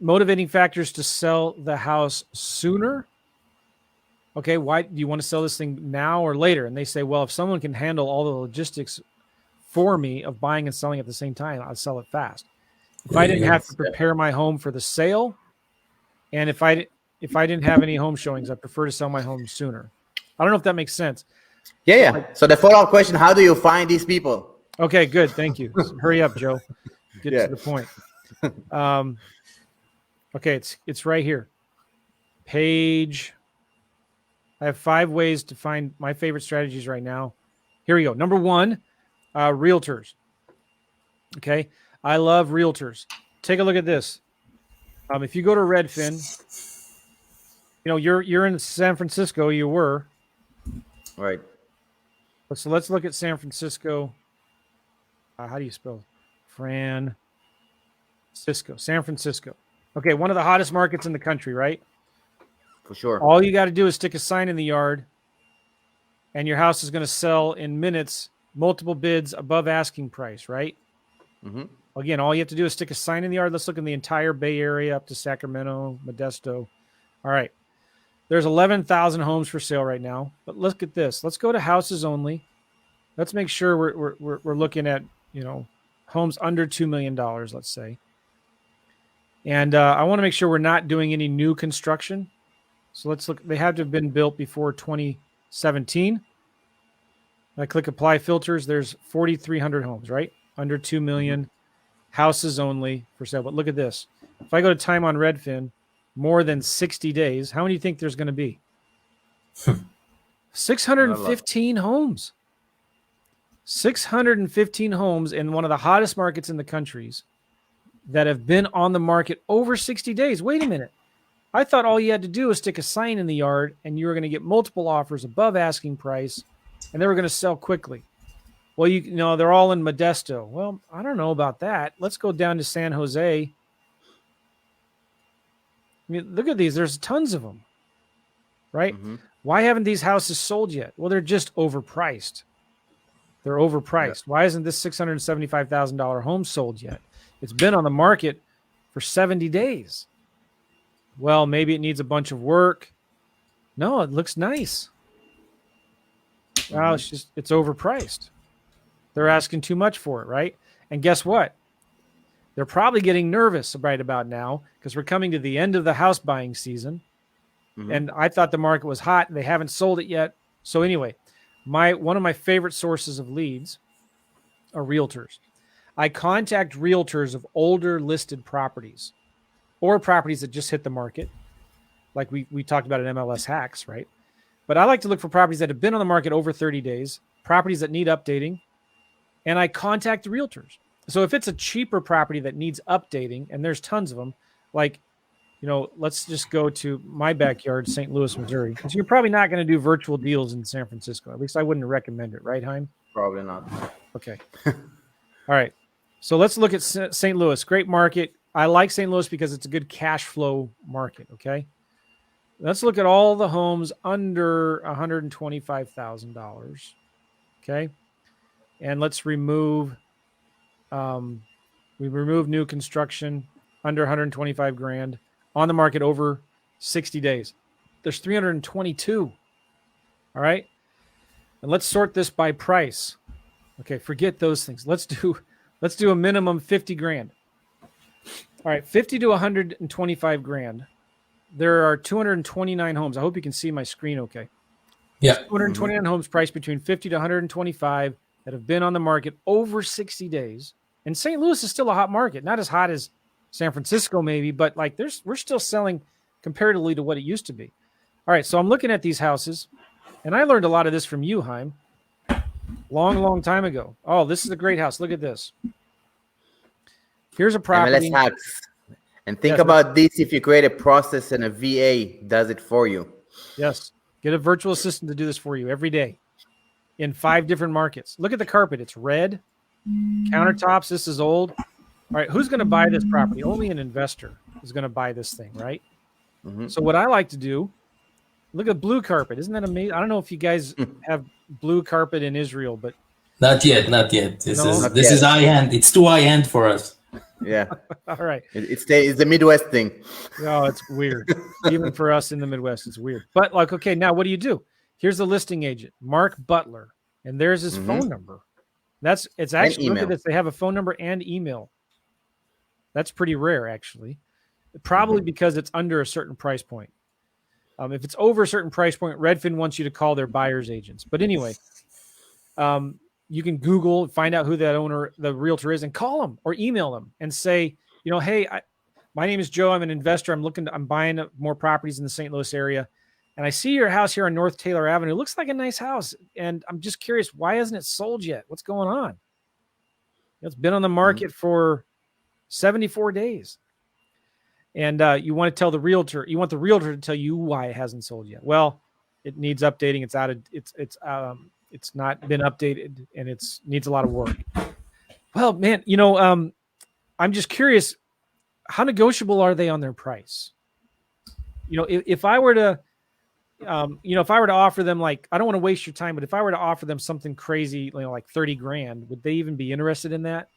Motivating factors to sell the house sooner. Okay, why do you want to sell this thing now or later? And they say, well, if someone can handle all the logistics for me of buying and selling at the same time, I'll sell it fast. If I didn't have to prepare my home for the sale, and if I didn't have any home showings, I prefer to sell my home sooner. I don't know if that makes sense. Yeah. So the follow-up question, how do you find these people? Okay, good. Thank you. Hurry up, Joe. Get to the point. Okay, it's right here. Page. I have 5 ways to find my favorite strategies right now. Here we go. Number 1, realtors. Okay, I love realtors. Take a look at this. If you go to Redfin, you know you're in San Francisco. You were Right. So let's look at San Francisco. How do you spell San Francisco. Okay, one of the hottest markets in the country, right? For sure. All you got to do is stick a sign in the yard, and your house is going to sell in minutes, multiple bids above asking price, right? Again, all you have to do is stick a sign in the yard. Let's look in the entire Bay Area up to Sacramento, Modesto. All right. There's 11,000 homes for sale right now. But look at this. Let's go to houses only. Let's make sure we're looking at, homes under $2 million, let's say. And I want to make sure we're not doing any new construction. So let's look. They have to have been built before 2017. I click apply filters. There's 4,300 homes, right? Under 2 million, houses only for sale. But look at this. If I go to time on Redfin, more than 60 days, how many do you think there's going to be? 615 homes. 615 homes in one of the hottest markets in the countries that have been on the market over 60 days. Wait a minute. I thought all you had to do was stick a sign in the yard and you were going to get multiple offers above asking price and they were going to sell quickly. Well, they're all in Modesto. Well, I don't know about that. Let's go down to San Jose. I mean, look at these. There's tons of them, right? Why haven't these houses sold yet? Well, they're just overpriced. They're overpriced. Yeah. Why isn't this $675,000 home sold yet? It's been on the market for 70 days. Well, maybe it needs a bunch of work. No, it looks nice. Well, it's overpriced. They're asking too much for it, right? And guess what? They're probably getting nervous right about now because we're coming to the end of the house buying season. And I thought the market was hot and they haven't sold it yet. So anyway, one of my favorite sources of leads are realtors. I contact realtors of older listed properties or properties that just hit the market. Like we talked about in MLS Hacks, right? But I like to look for properties that have been on the market over 30 days, properties that need updating, and I contact the realtors. So if it's a cheaper property that needs updating, and there's tons of them, like, let's just go to my backyard, St. Louis, Missouri, because you're probably not going to do virtual deals in San Francisco. At least I wouldn't recommend it, right, Haim? Probably not. Okay. All right. So let's look at St. Louis. Great market. I like St. Louis because it's a good cash flow market, okay? Let's look at all the homes under $125,000, okay? And let's remove new construction under 125 grand on the market over 60 days. There's 322. All right. And let's sort this by price. Okay, forget those things. Let's do a minimum 50 grand. All right, 50 to 125 grand. There are 229 homes. I hope you can see my screen okay. Yeah. 229 homes priced between 50 to 125 that have been on the market over 60 days. And St. Louis is still a hot market, not as hot as San Francisco maybe, but like we're still selling comparatively to what it used to be. All right, so I'm looking at these houses, and I learned a lot of this from you, Haim, long time ago. Oh, this is a great house. Look at this. Here's a property. MLS hacks. And think Yes, about this: if you create a process and a VA does it for you. Yes, get a virtual assistant to do this for you every day in 5 different markets. Look at the carpet. It's red. Countertops. This is old. All right, who's going to buy this property? Only an investor is going to buy this thing, right? Mhm. So what I like to do, look at blue carpet. Isn't that amazing? I don't know if you guys have blue carpet in Israel, but Not yet. This No? Not is high end. It's too high end for us. Yeah, all right. it's the Midwest thing. No, it's weird. Even for us in the Midwest, it's weird. But like, okay, now what do you do? Here's the listing agent, Mark Butler, and there's his phone number. It's actually, look at this. They have a phone number and email. That's pretty rare, actually. Probably because it's under a certain price point. If it's over a certain price point, Redfin wants you to call their buyer's agents. But anyway, you can Google, find out who that owner, the realtor is, and call them or email them and say, hey, my name is Joe. I'm an investor. I'm buying more properties in the St. Louis area. And I see your house here on North Taylor Avenue. It looks like a nice house. And I'm just curious, why hasn't it sold yet? What's going on? It's been on the market for 74 days. And you want to tell the realtor, you want the realtor to tell you why it hasn't sold yet. Well, it needs updating. It's not been updated and needs a lot of work. Well, man, I'm just curious, how negotiable are they on their price? If I were to, offer them, like, I don't want to waste your time, but if I were to offer them something crazy, like 30 grand, would they even be interested in that?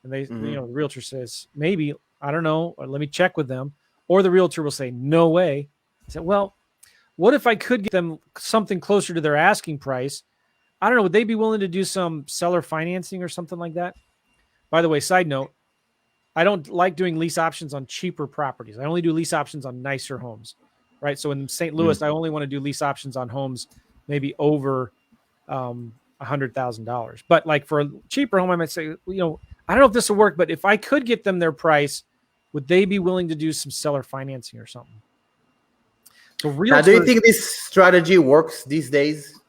And they, the realtor says, maybe, I don't know, or let me check with them. Or the realtor will say, no way. I said, well, what if I could get them something closer to their asking price? I don't know. Would they be willing to do some seller financing or something like that? By the way, side note, I don't like doing lease options on cheaper properties. I only do lease options on nicer homes, right? So in St. Louis, I only want to do lease options on homes maybe over $100,000. But like for a cheaper home, I might say, I don't know if this will work, but if I could get them their price, would they be willing to do some seller financing or something? So now, do you think this strategy works these days?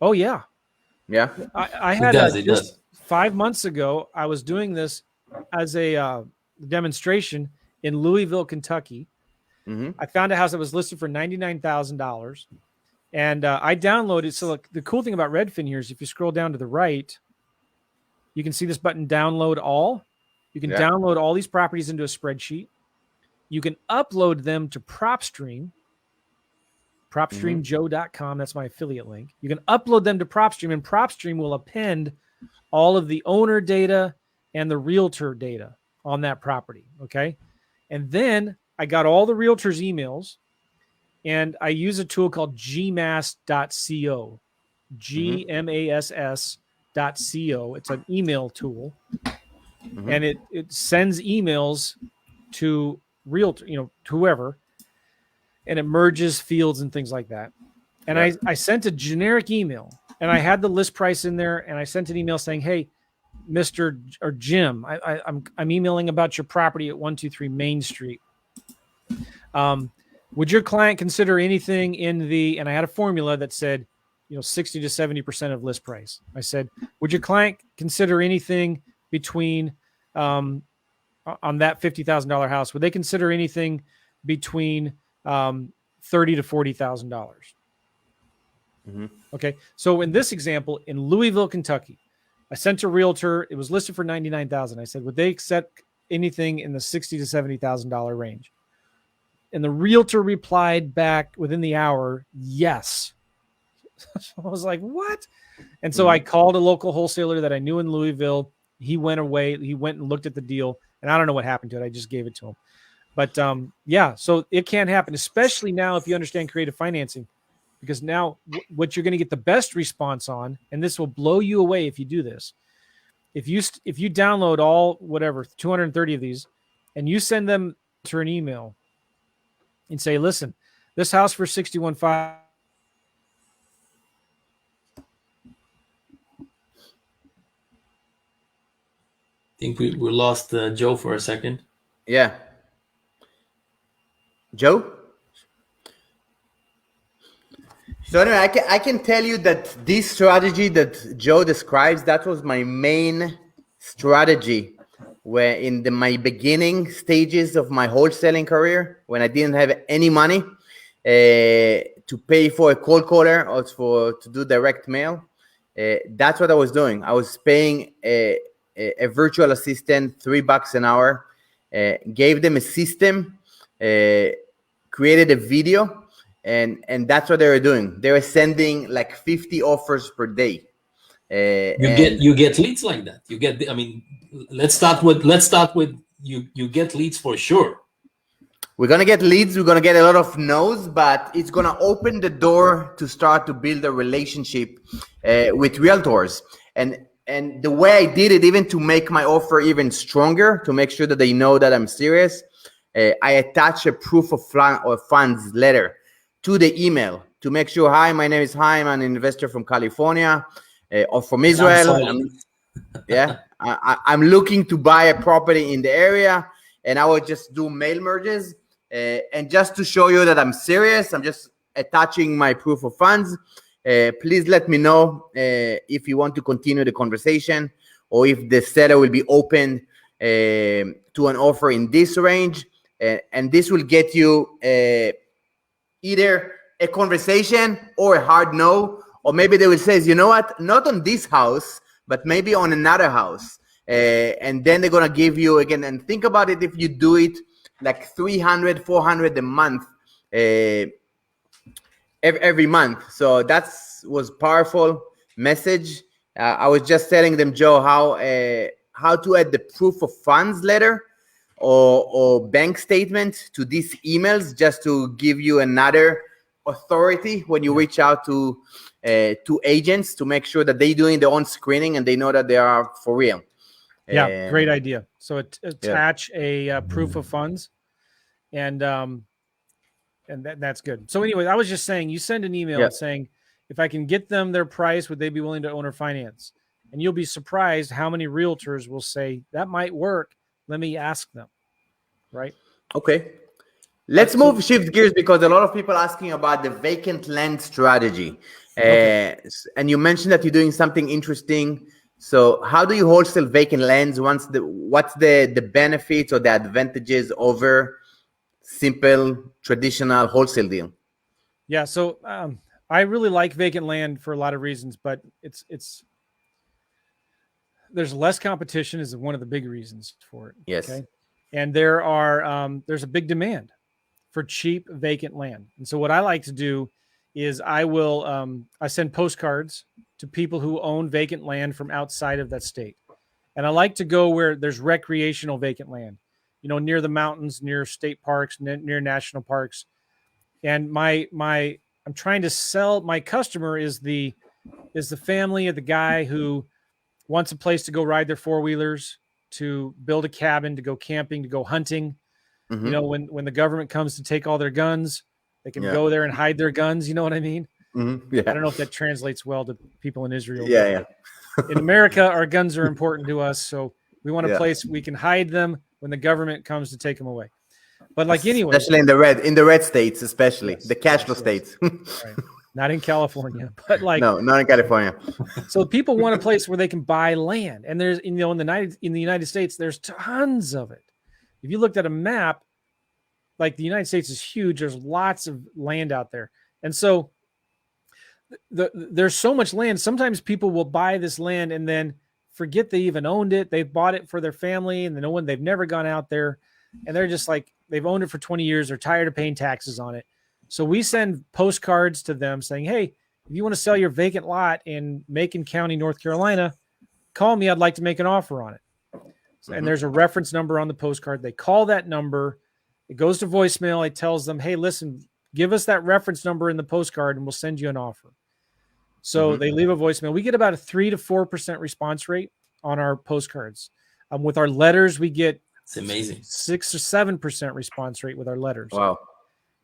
Oh, yeah. Yeah. I had just 5 months ago, I was doing this as a demonstration in Louisville, Kentucky. I found a house that was listed for $99,000. And I downloaded. So look, the cool thing about Redfin here is if you scroll down to the right, you can see this button, download all. You can download all these properties into a spreadsheet. You can upload them to PropStream, PropStreamJoe.com. That's my affiliate link. You can upload them to PropStream, and PropStream will append all of the owner data and the realtor data on that property. Okay. And then I got all the realtors' emails, and I use a tool called gmass.co, GMASS.co. It's an email tool. And it sends emails to realtor, to whoever, and it merges fields and things like that. And I sent a generic email, and I had the list price in there, and I sent an email saying, hey, Mr. or Jim, I'm emailing about your property at 123 Main Street. Would your client consider anything and I had a formula that said, 60 to 70% of list price. I said, would your client consider anything between, on that $50,000 house, would they consider anything between $30,000 to $40,000? Okay. So in this example, in Louisville, Kentucky, I sent a realtor. It was listed for $99,000. I said, would they accept anything in the $60,000 to $70,000 range? And the realtor replied back within the hour, yes. So I was like, what? And so I called a local wholesaler that I knew in Louisville. He went away. He went and looked at the deal. And I don't know what happened to it. I just gave it to him. But so it can happen, especially now if you understand creative financing. Because now what you're going to get the best response on, and this will blow you away if you do this. If you download all 230 of these, and you send them to an email and say, listen, this house for $61,500. think we lost Joe for a second. Yeah. Joe? So anyway, I can tell you that this strategy that Joe describes, that was my main strategy where in my beginning stages of my wholesaling career, when I didn't have any money to pay for a cold caller or to do direct mail. That's what I was doing. I was paying a virtual assistant $3 an hour, gave them a system, created a video, and that's what they were doing. They were sending like 50 offers per day. You get leads like that. You get. I mean, let's start with you get leads for sure. We're going to get leads. We're going to get a lot of no's, but it's going to open the door to start to build a relationship with realtors. And the way I did it, even to make my offer even stronger, to make sure that they know that I'm serious, I attach a proof of funds letter to the email to make sure, hi, my name is Chaim. I'm an investor from California or from Israel. I'm looking to buy a property in the area, and I would just do mail merges. And just to show you that I'm serious, I'm just attaching my proof of funds. Please let me know if you want to continue the conversation or if the seller will be open to an offer in this range. And this will get you either a conversation or a hard no, or maybe they will say, you know what, not on this house, but maybe on another house. And then they're going to give you again, and think about it, if you do it like 300, 400 a month, every month. So that was powerful message. I was just telling them, Joe, how to add the proof of funds letter or bank statement to these emails, just to give you another authority when you reach out to agents, to make sure that they're doing their own screening and they know that they are for real. Yeah, great idea. So attach a proof of funds, and that's good. So anyway, I was just saying, you send an email saying, if I can get them their price, would they be willing to owner finance? And you'll be surprised how many realtors will say, that might work. Let me ask them. Right? Okay. Let's shift gears, because a lot of people asking about the vacant land strategy. And you mentioned that you're doing something interesting. So how do you wholesale vacant lands? What's the benefits or the advantages over simple traditional wholesale deal? Yeah, so I really like vacant land for a lot of reasons, but there's less competition is one of the big reasons for it. Yes. Okay? And there's a big demand for cheap vacant land. And so what I like to do is I send postcards to people who own vacant land from outside of that state. And I like to go where there's recreational vacant land, near the mountains, near state parks, near national parks. And I'm trying to sell, my customer is the family of the guy who wants a place to go ride their four-wheelers, to build a cabin, to go camping, to go hunting. Mm-hmm. When the government comes to take all their guns, they can go there and hide their guns. You know what I mean? Mm-hmm. Yeah. I don't know if that translates well to people in Israel. Yeah. In America, our guns are important to us, so we want a place we can hide them when the government comes to take them away. But anyway, especially in the red states, especially the cash flow states. Right. Not in California, but no, not in California. So people want a place where they can buy land, and there's in the United States, there's tons of it. If you looked at a map, like the United States is huge. There's lots of land out there, and so there's so much land. Sometimes people will buy this land and then forget they even owned it. They've bought it for their family, and they've never gone out there, and they're just like, they've owned it for 20 years. They're tired of paying taxes on it. So we send postcards to them saying, hey, if you want to sell your vacant lot in Macon County, North Carolina, call me. I'd like to make an offer on it. And there's a reference number on the postcard. They call that number. It goes to voicemail. It tells them, hey, listen, give us that reference number in the postcard and we'll send you an offer. So they leave a voicemail. We get about a 3 to 4% response rate on our postcards. With our letters, we get it's amazing 6 or 7% response rate with our letters. Wow.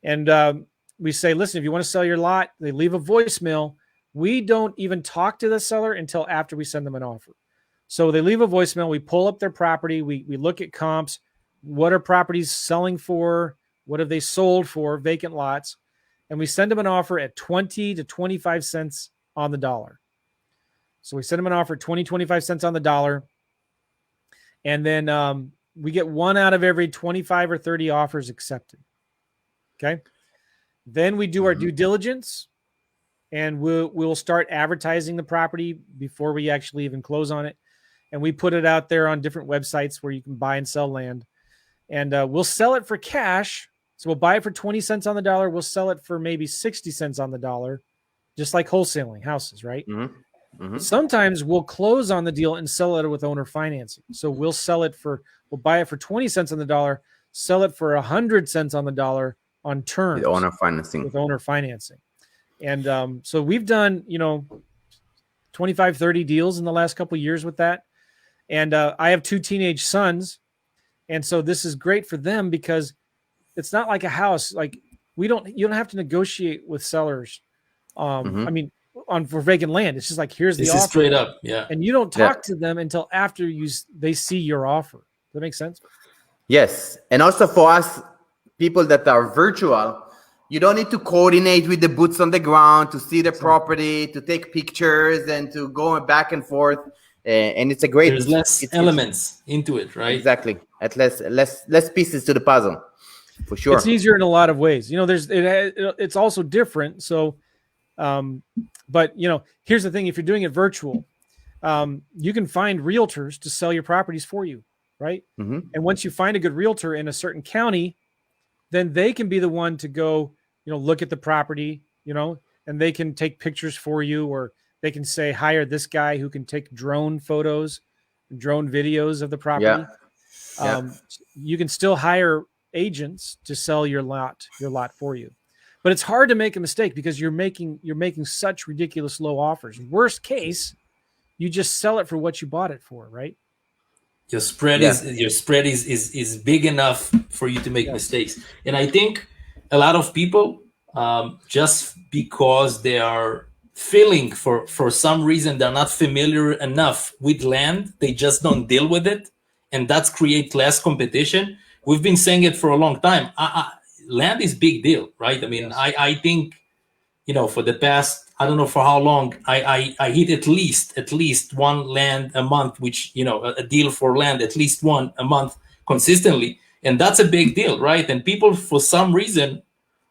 And we say, listen, if you want to sell your lot, they leave a voicemail. We don't even talk to the seller until after we send them an offer. So they leave a voicemail. We pull up their property. We look at comps. What are properties selling for? What have they sold for? Vacant lots. And we send them an offer at 20 to 25 cents on the dollar. So we send them an offer at 20, 25 cents on the dollar. And then we get 1 out of every 25 or 30 offers accepted. Okay. Then we do our due diligence, and we'll start advertising the property before we actually even close on it. And we put it out there on different websites where you can buy and sell land. And we'll sell it for cash. So we'll buy it for 20 cents on the dollar. We'll sell it for maybe 60 cents on the dollar, just like wholesaling houses, right? Sometimes we'll close on the deal and sell it with owner financing. So we'll buy it for 20 cents on the dollar, sell it for 100 cents on the dollar on terms. With owner financing. With owner financing. And so we've done, 25, 30 deals in the last couple of years with that. And I have 2 teenage sons. And so this is great for them because it's not like a house. Like you don't have to negotiate with sellers. I mean, for vacant land, it's just like, here's the offer. Straight up. Yeah. And you don't talk to them until after they see your offer. Does that make sense? Yes. And also for us, people that are virtual, you don't need to coordinate with the boots on the ground to see the property, to take pictures, and to go back and forth. And it's a great. There's less elements into it, right? Exactly. At less pieces to the puzzle, for sure. It's easier in a lot of ways. It's also different. So, but here's the thing: if you're doing it virtual, you can find realtors to sell your properties for you, right? And once you find a good realtor in a certain county, then they can be the one to go, look at the property, and they can take pictures for you, or they can say, hire this guy who can take drone photos, drone videos of the property. You can still hire agents to sell your lot for you, but it's hard to make a mistake because you're making such ridiculous low offers. Worst case, you just sell it for what you bought it for, right? Your spread is big enough for you to make mistakes. And I think a lot of people, just because they are feeling for some reason they're not familiar enough with land, they just don't deal with it, and that's create less competition. We've been saying it for a long time. Land is big deal, right? I mean, I think, for the past, I don't know for how long, I hit at least one land a month, which, a deal for land, at least one a month consistently. And that's a big deal, right? And people, for some reason,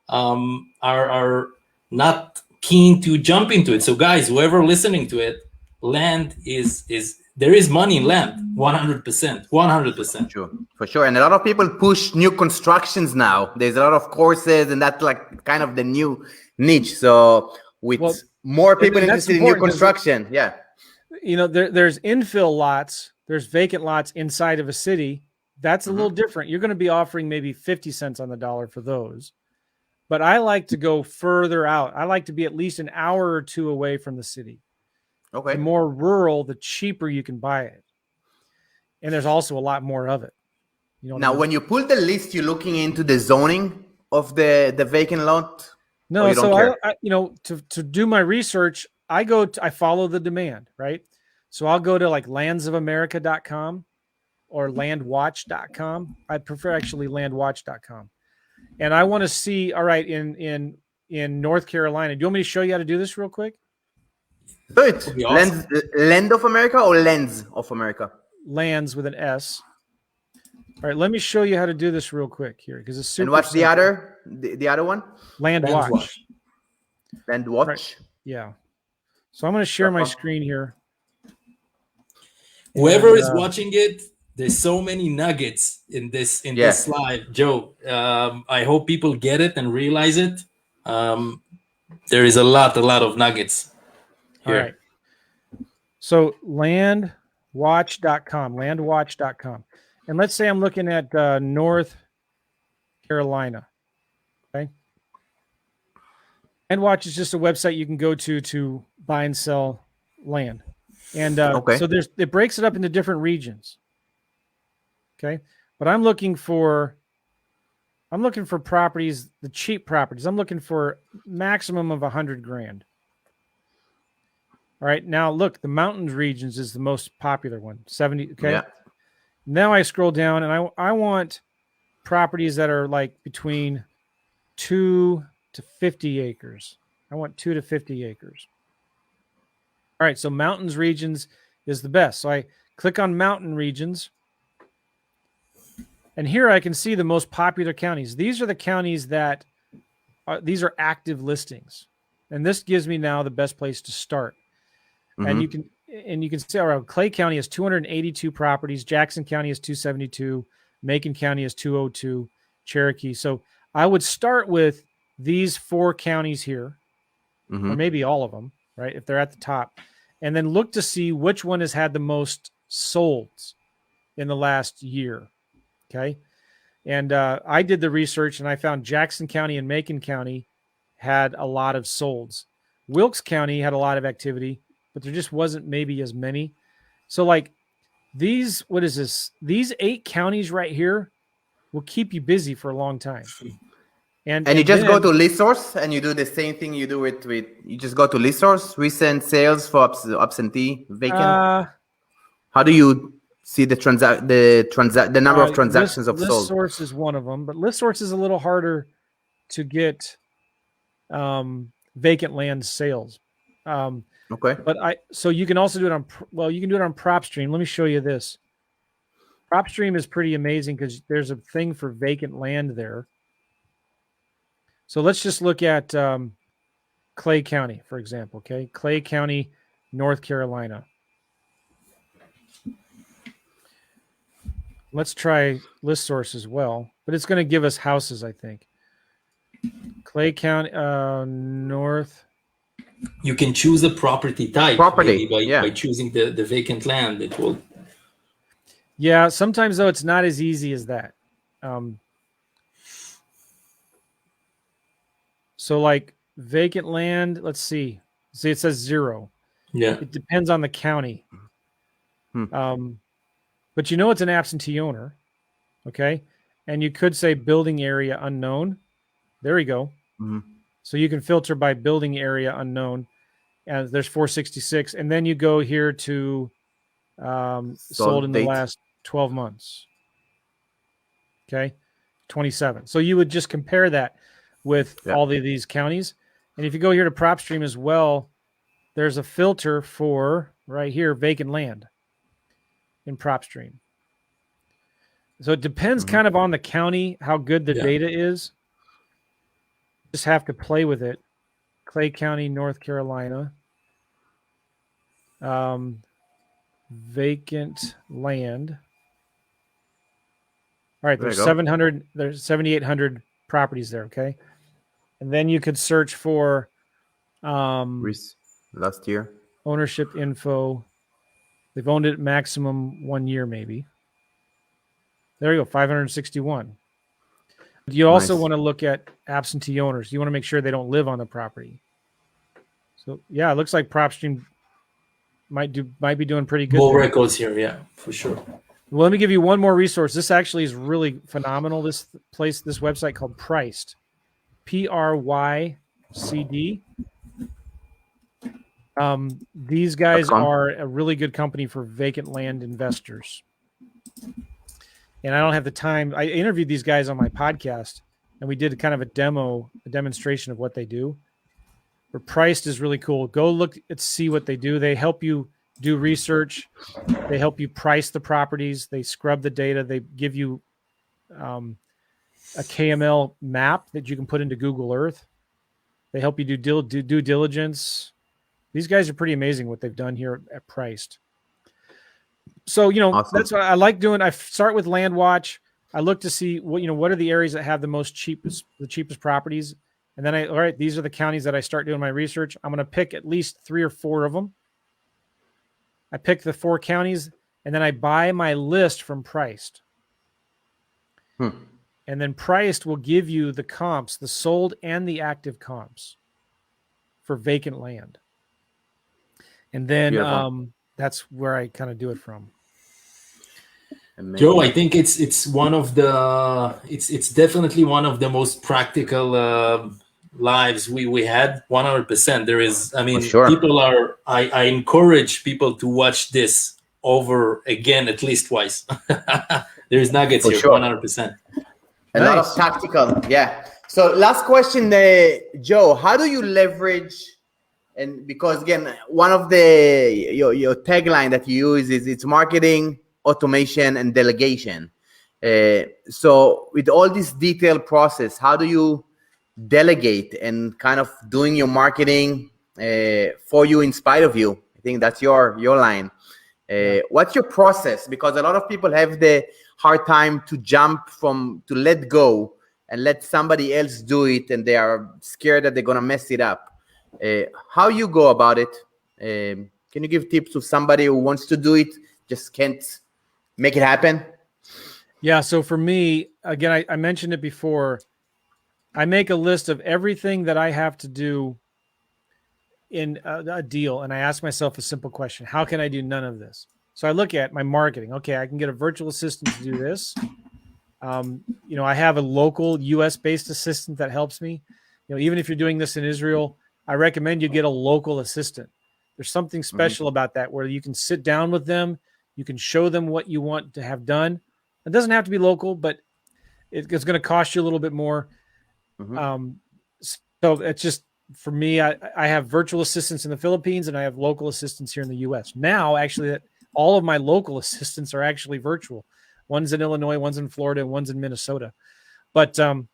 are not keen to jump into it. So guys, whoever listening to it, land is there is money in land, 100%. Sure, for sure. And a lot of people push new constructions now. There's a lot of courses, and that's like kind of the new niche. So with more people interested in new construction, there's infill lots, there's vacant lots inside of a city. That's a little different. You're going to be offering maybe 50 cents on the dollar for those. But I like to go further out. I like to be at least an hour or two away from the city. Okay. The more rural, the cheaper you can buy it. And there's also a lot more of it. Now, when you pull the list, you're looking into the zoning of the vacant lot? No, so I to do my research, I follow the demand, right? So I'll go to like landsofamerica.com or landwatch.com. I prefer actually landwatch.com. And I want to see, all right, in North Carolina. Do you want me to show you how to do this real quick? Do it. Awesome. Land of America or Lens of America? Lands with an S. All right, let me show you how to do this real quick here because it's super. And what's simple. the other one? Landwatch. Landwatch. Right. Yeah. So I'm going to share my screen here. Whoever is watching it, there's so many nuggets in this slide, Joe. I hope people get it and realize it. There is a lot of nuggets here. All right. So landwatch.com. And let's say I'm looking at North Carolina. Okay. Landwatch is just a website you can go to buy and sell land. And so it breaks it up into different regions. Okay. But I'm looking for properties, the cheap properties. I'm looking for maximum of $100,000. All right, now look, the mountains regions is the most popular one, 70. Okay. Yeah. Now I scroll down and I want properties that are like between 2 to 50 acres. I want 2 to 50 acres. All right, so mountains regions is the best. So I click on mountain regions. And here I can see the most popular counties. These are the counties that these are active listings. And this gives me now the best place to start. And you can see, all right, Clay County has 282 properties. Jackson County has 272. Macon County has 202. Cherokee. So I would start with these 4 counties here, or maybe all of them, right? If they're at the top, and then look to see which one has had the most solds in the last year. Okay. And I did the research and I found Jackson County and Macon County had a lot of solds. Wilkes County had a lot of activity, but there just wasn't maybe as many. So like these, what is this? These 8 counties right here will keep you busy for a long time. And you just go to Lease Source and you do the same thing you do with you just go to Lease Source, recent sales for absentee, vacant. How do you see the number of transactions of sold? List Source is one of them, but List Source is a little harder to get vacant land sales. Okay. But so you can also do it on, you can do it on PropStream. Let me show you this. PropStream is pretty amazing because there's a thing for vacant land there. So let's just look at Clay County, for example. Okay, Clay County, North Carolina. Let's try List Source as well, but it's going to give us houses, I think. Clay County, North. You can choose a property type by choosing the vacant land. It will. Yeah, sometimes though it's not as easy as that. So like vacant land, let's see. See, it says 0. Yeah. It depends on the county. But you know it's an absentee owner, okay? And you could say building area unknown. There we go. So you can filter by building area unknown. And there's 466. And then you go here to sold in the last 12 months. Okay, 27. So you would just compare that with all of these counties. And if you go here to PropStream as well, there's a filter for right here, vacant land in PropStream. So it depends kind of on the county, how good the data is. Just have to play with it. Clay County, North Carolina. Vacant land. All right, there's 7,800 properties there, okay? And then you could search for last year. Ownership info. They've owned it maximum 1 year, maybe. There you go, 561. You also want to look at absentee owners. You want to make sure they don't live on the property. So yeah, it looks like PropStream might be doing pretty good. More records here, yeah, for sure. Well, let me give you one more resource. This actually is really phenomenal. This website called Priced, PRYCD. These guys are a really good company for vacant land investors. And I don't have the time. I interviewed these guys on my podcast, and we did kind of a demonstration of what they do. But Priced is really cool. Go look and see what they do. They help you do research. They help you price the properties. They scrub the data. They give you a KML map that you can put into Google Earth. They help you do due diligence. These guys are pretty amazing what they've done here at Priced. So, that's what I like doing. I start with Land Watch. I look to see what are the areas that have the cheapest properties. And then all right, these are the counties that I start doing my research. I'm going to pick at least 3 or 4 of them. I pick the 4 counties, and then I buy my list from Priced. And then Priced will give you the comps, the sold and the active comps for vacant land. And then that's where I kind of do it from. Joe, I think it's one of the it's definitely one of the most practical lives we had 100%. There is, I mean, sure. people are, I encourage people to watch this over again at least twice. There's nuggets For here, sure. 100%. A lot of Nice. tactical. Yeah. So last question, Joe, how do you leverage, and because again, one of your tagline that you use is it's marketing, automation, and delegation. So with all this detailed process, how do you delegate and kind of doing your marketing for you in spite of you? I think that's your line. What's your process? Because a lot of people have the hard time to jump to let go and let somebody else do it, and they are scared that they're gonna mess it up. How you go about it? Can you give tips to somebody who wants to do it, just can't make it happen? Yeah. So for me, again, I mentioned it before. I make a list of everything that I have to do in a deal, and I ask myself a simple question: how can I do none of this? So I look at my marketing. Okay, I can get a virtual assistant to do this. I have a local US-based assistant that helps me. Even if you're doing this in Israel, I recommend you get a local assistant. There's something special about that, where you can sit down with them, you can show them what you want to have done. It doesn't have to be local, but it's going to cost you a little bit more. So it's just, for me, I have virtual assistants in the Philippines and I have local assistants here in the US. Now, actually, all of my local assistants are actually virtual. One's in Illinois, one's in Florida, and one's in Minnesota. But so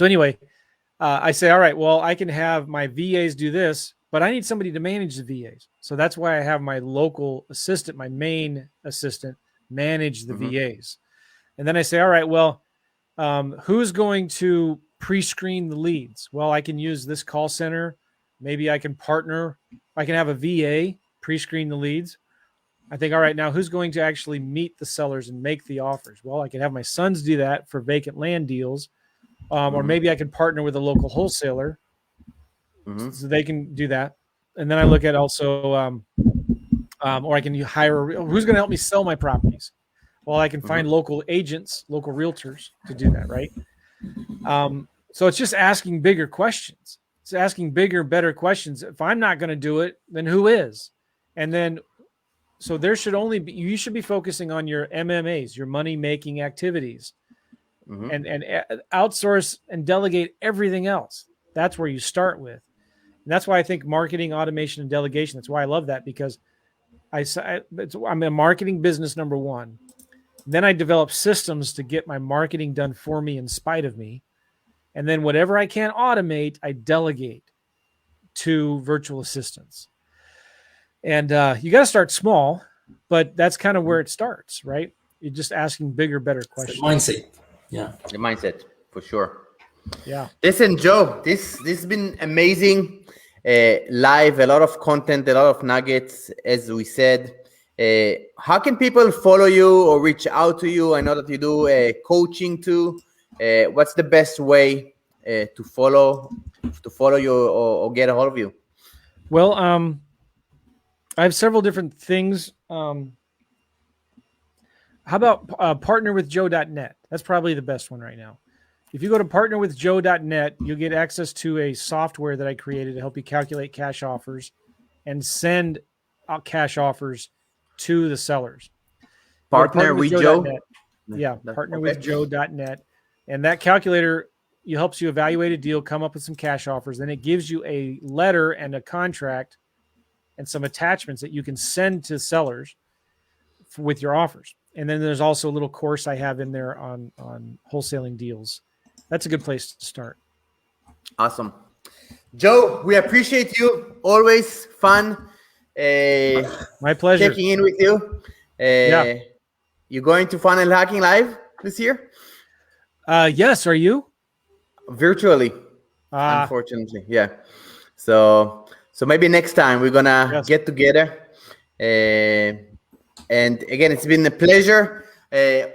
anyway, I say, all right, well, I can have my VAs do this, but I need somebody to manage the VAs. So that's why I have my local assistant, my main assistant, manage the VAs. And then I say, all right, well, who's going to pre-screen the leads? Well, I can use this call center. Maybe I can partner. I can have a VA pre-screen the leads. I think, all right, now who's going to actually meet the sellers and make the offers? Well, I can have my sons do that for vacant land deals. Or maybe I can partner with a local wholesaler so they can do that. And then I look at also, or I can hire, who's going to help me sell my properties? Well, I can find local agents, local realtors to do that, right? So it's just asking bigger questions. It's asking bigger, better questions. If I'm not going to do it, then who is? And then, so there should only be, you should be focusing on your MMAs, your money-making activities, and outsource and delegate everything else. That's where you start with. And that's why I think marketing, automation, and delegation, that's why I love that, because I'm a marketing business, number one. Then I develop systems to get my marketing done for me in spite of me. And then whatever I can't automate, I delegate to virtual assistants. And you got to start small, but that's kind of where it starts, right? You're just asking bigger, better questions. Mindset. Yeah. The mindset, for sure. Yeah. Listen, Joe, this has been amazing. Live, a lot of content, a lot of nuggets, as we said. How can people follow you or reach out to you? I know that you do coaching too. What's the best way to follow you or get a hold of you? Well, I have several different things. How about partnerwithjoe.net? That's probably the best one right now. If you go to partnerwithjoe.net, you'll get access to a software that I created to help you calculate cash offers and send out cash offers to the sellers. Partner with Joe? Yeah, partnerwithjoe.net. And that calculator helps you evaluate a deal, come up with some cash offers. Then it gives you a letter and a contract and some attachments that you can send to sellers with your offers. And then there's also a little course I have in there on wholesaling deals. That's a good place to start. Awesome. Joe, we appreciate you. Always fun. My pleasure. Checking in with you. Yeah. You going to Funnel Hacking Live this year? Yes. Are you? Virtually, unfortunately. Yeah. So maybe next time we're gonna get together. And again, it's been a pleasure.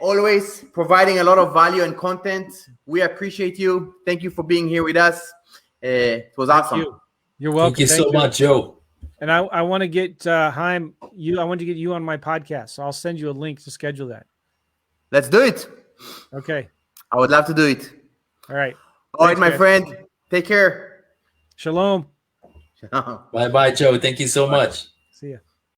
Always providing a lot of value and content. We appreciate you. Thank you for being here with us. It was awesome. You're welcome. Thank you so much, Joe. And I want to get Chaim, I want to get you on my podcast. So I'll send you a link to schedule that. Let's do it. Okay. I would love to do it. All right. All right, my friend. Take care. Shalom. Bye-bye, Joe. Thank you so much. See ya.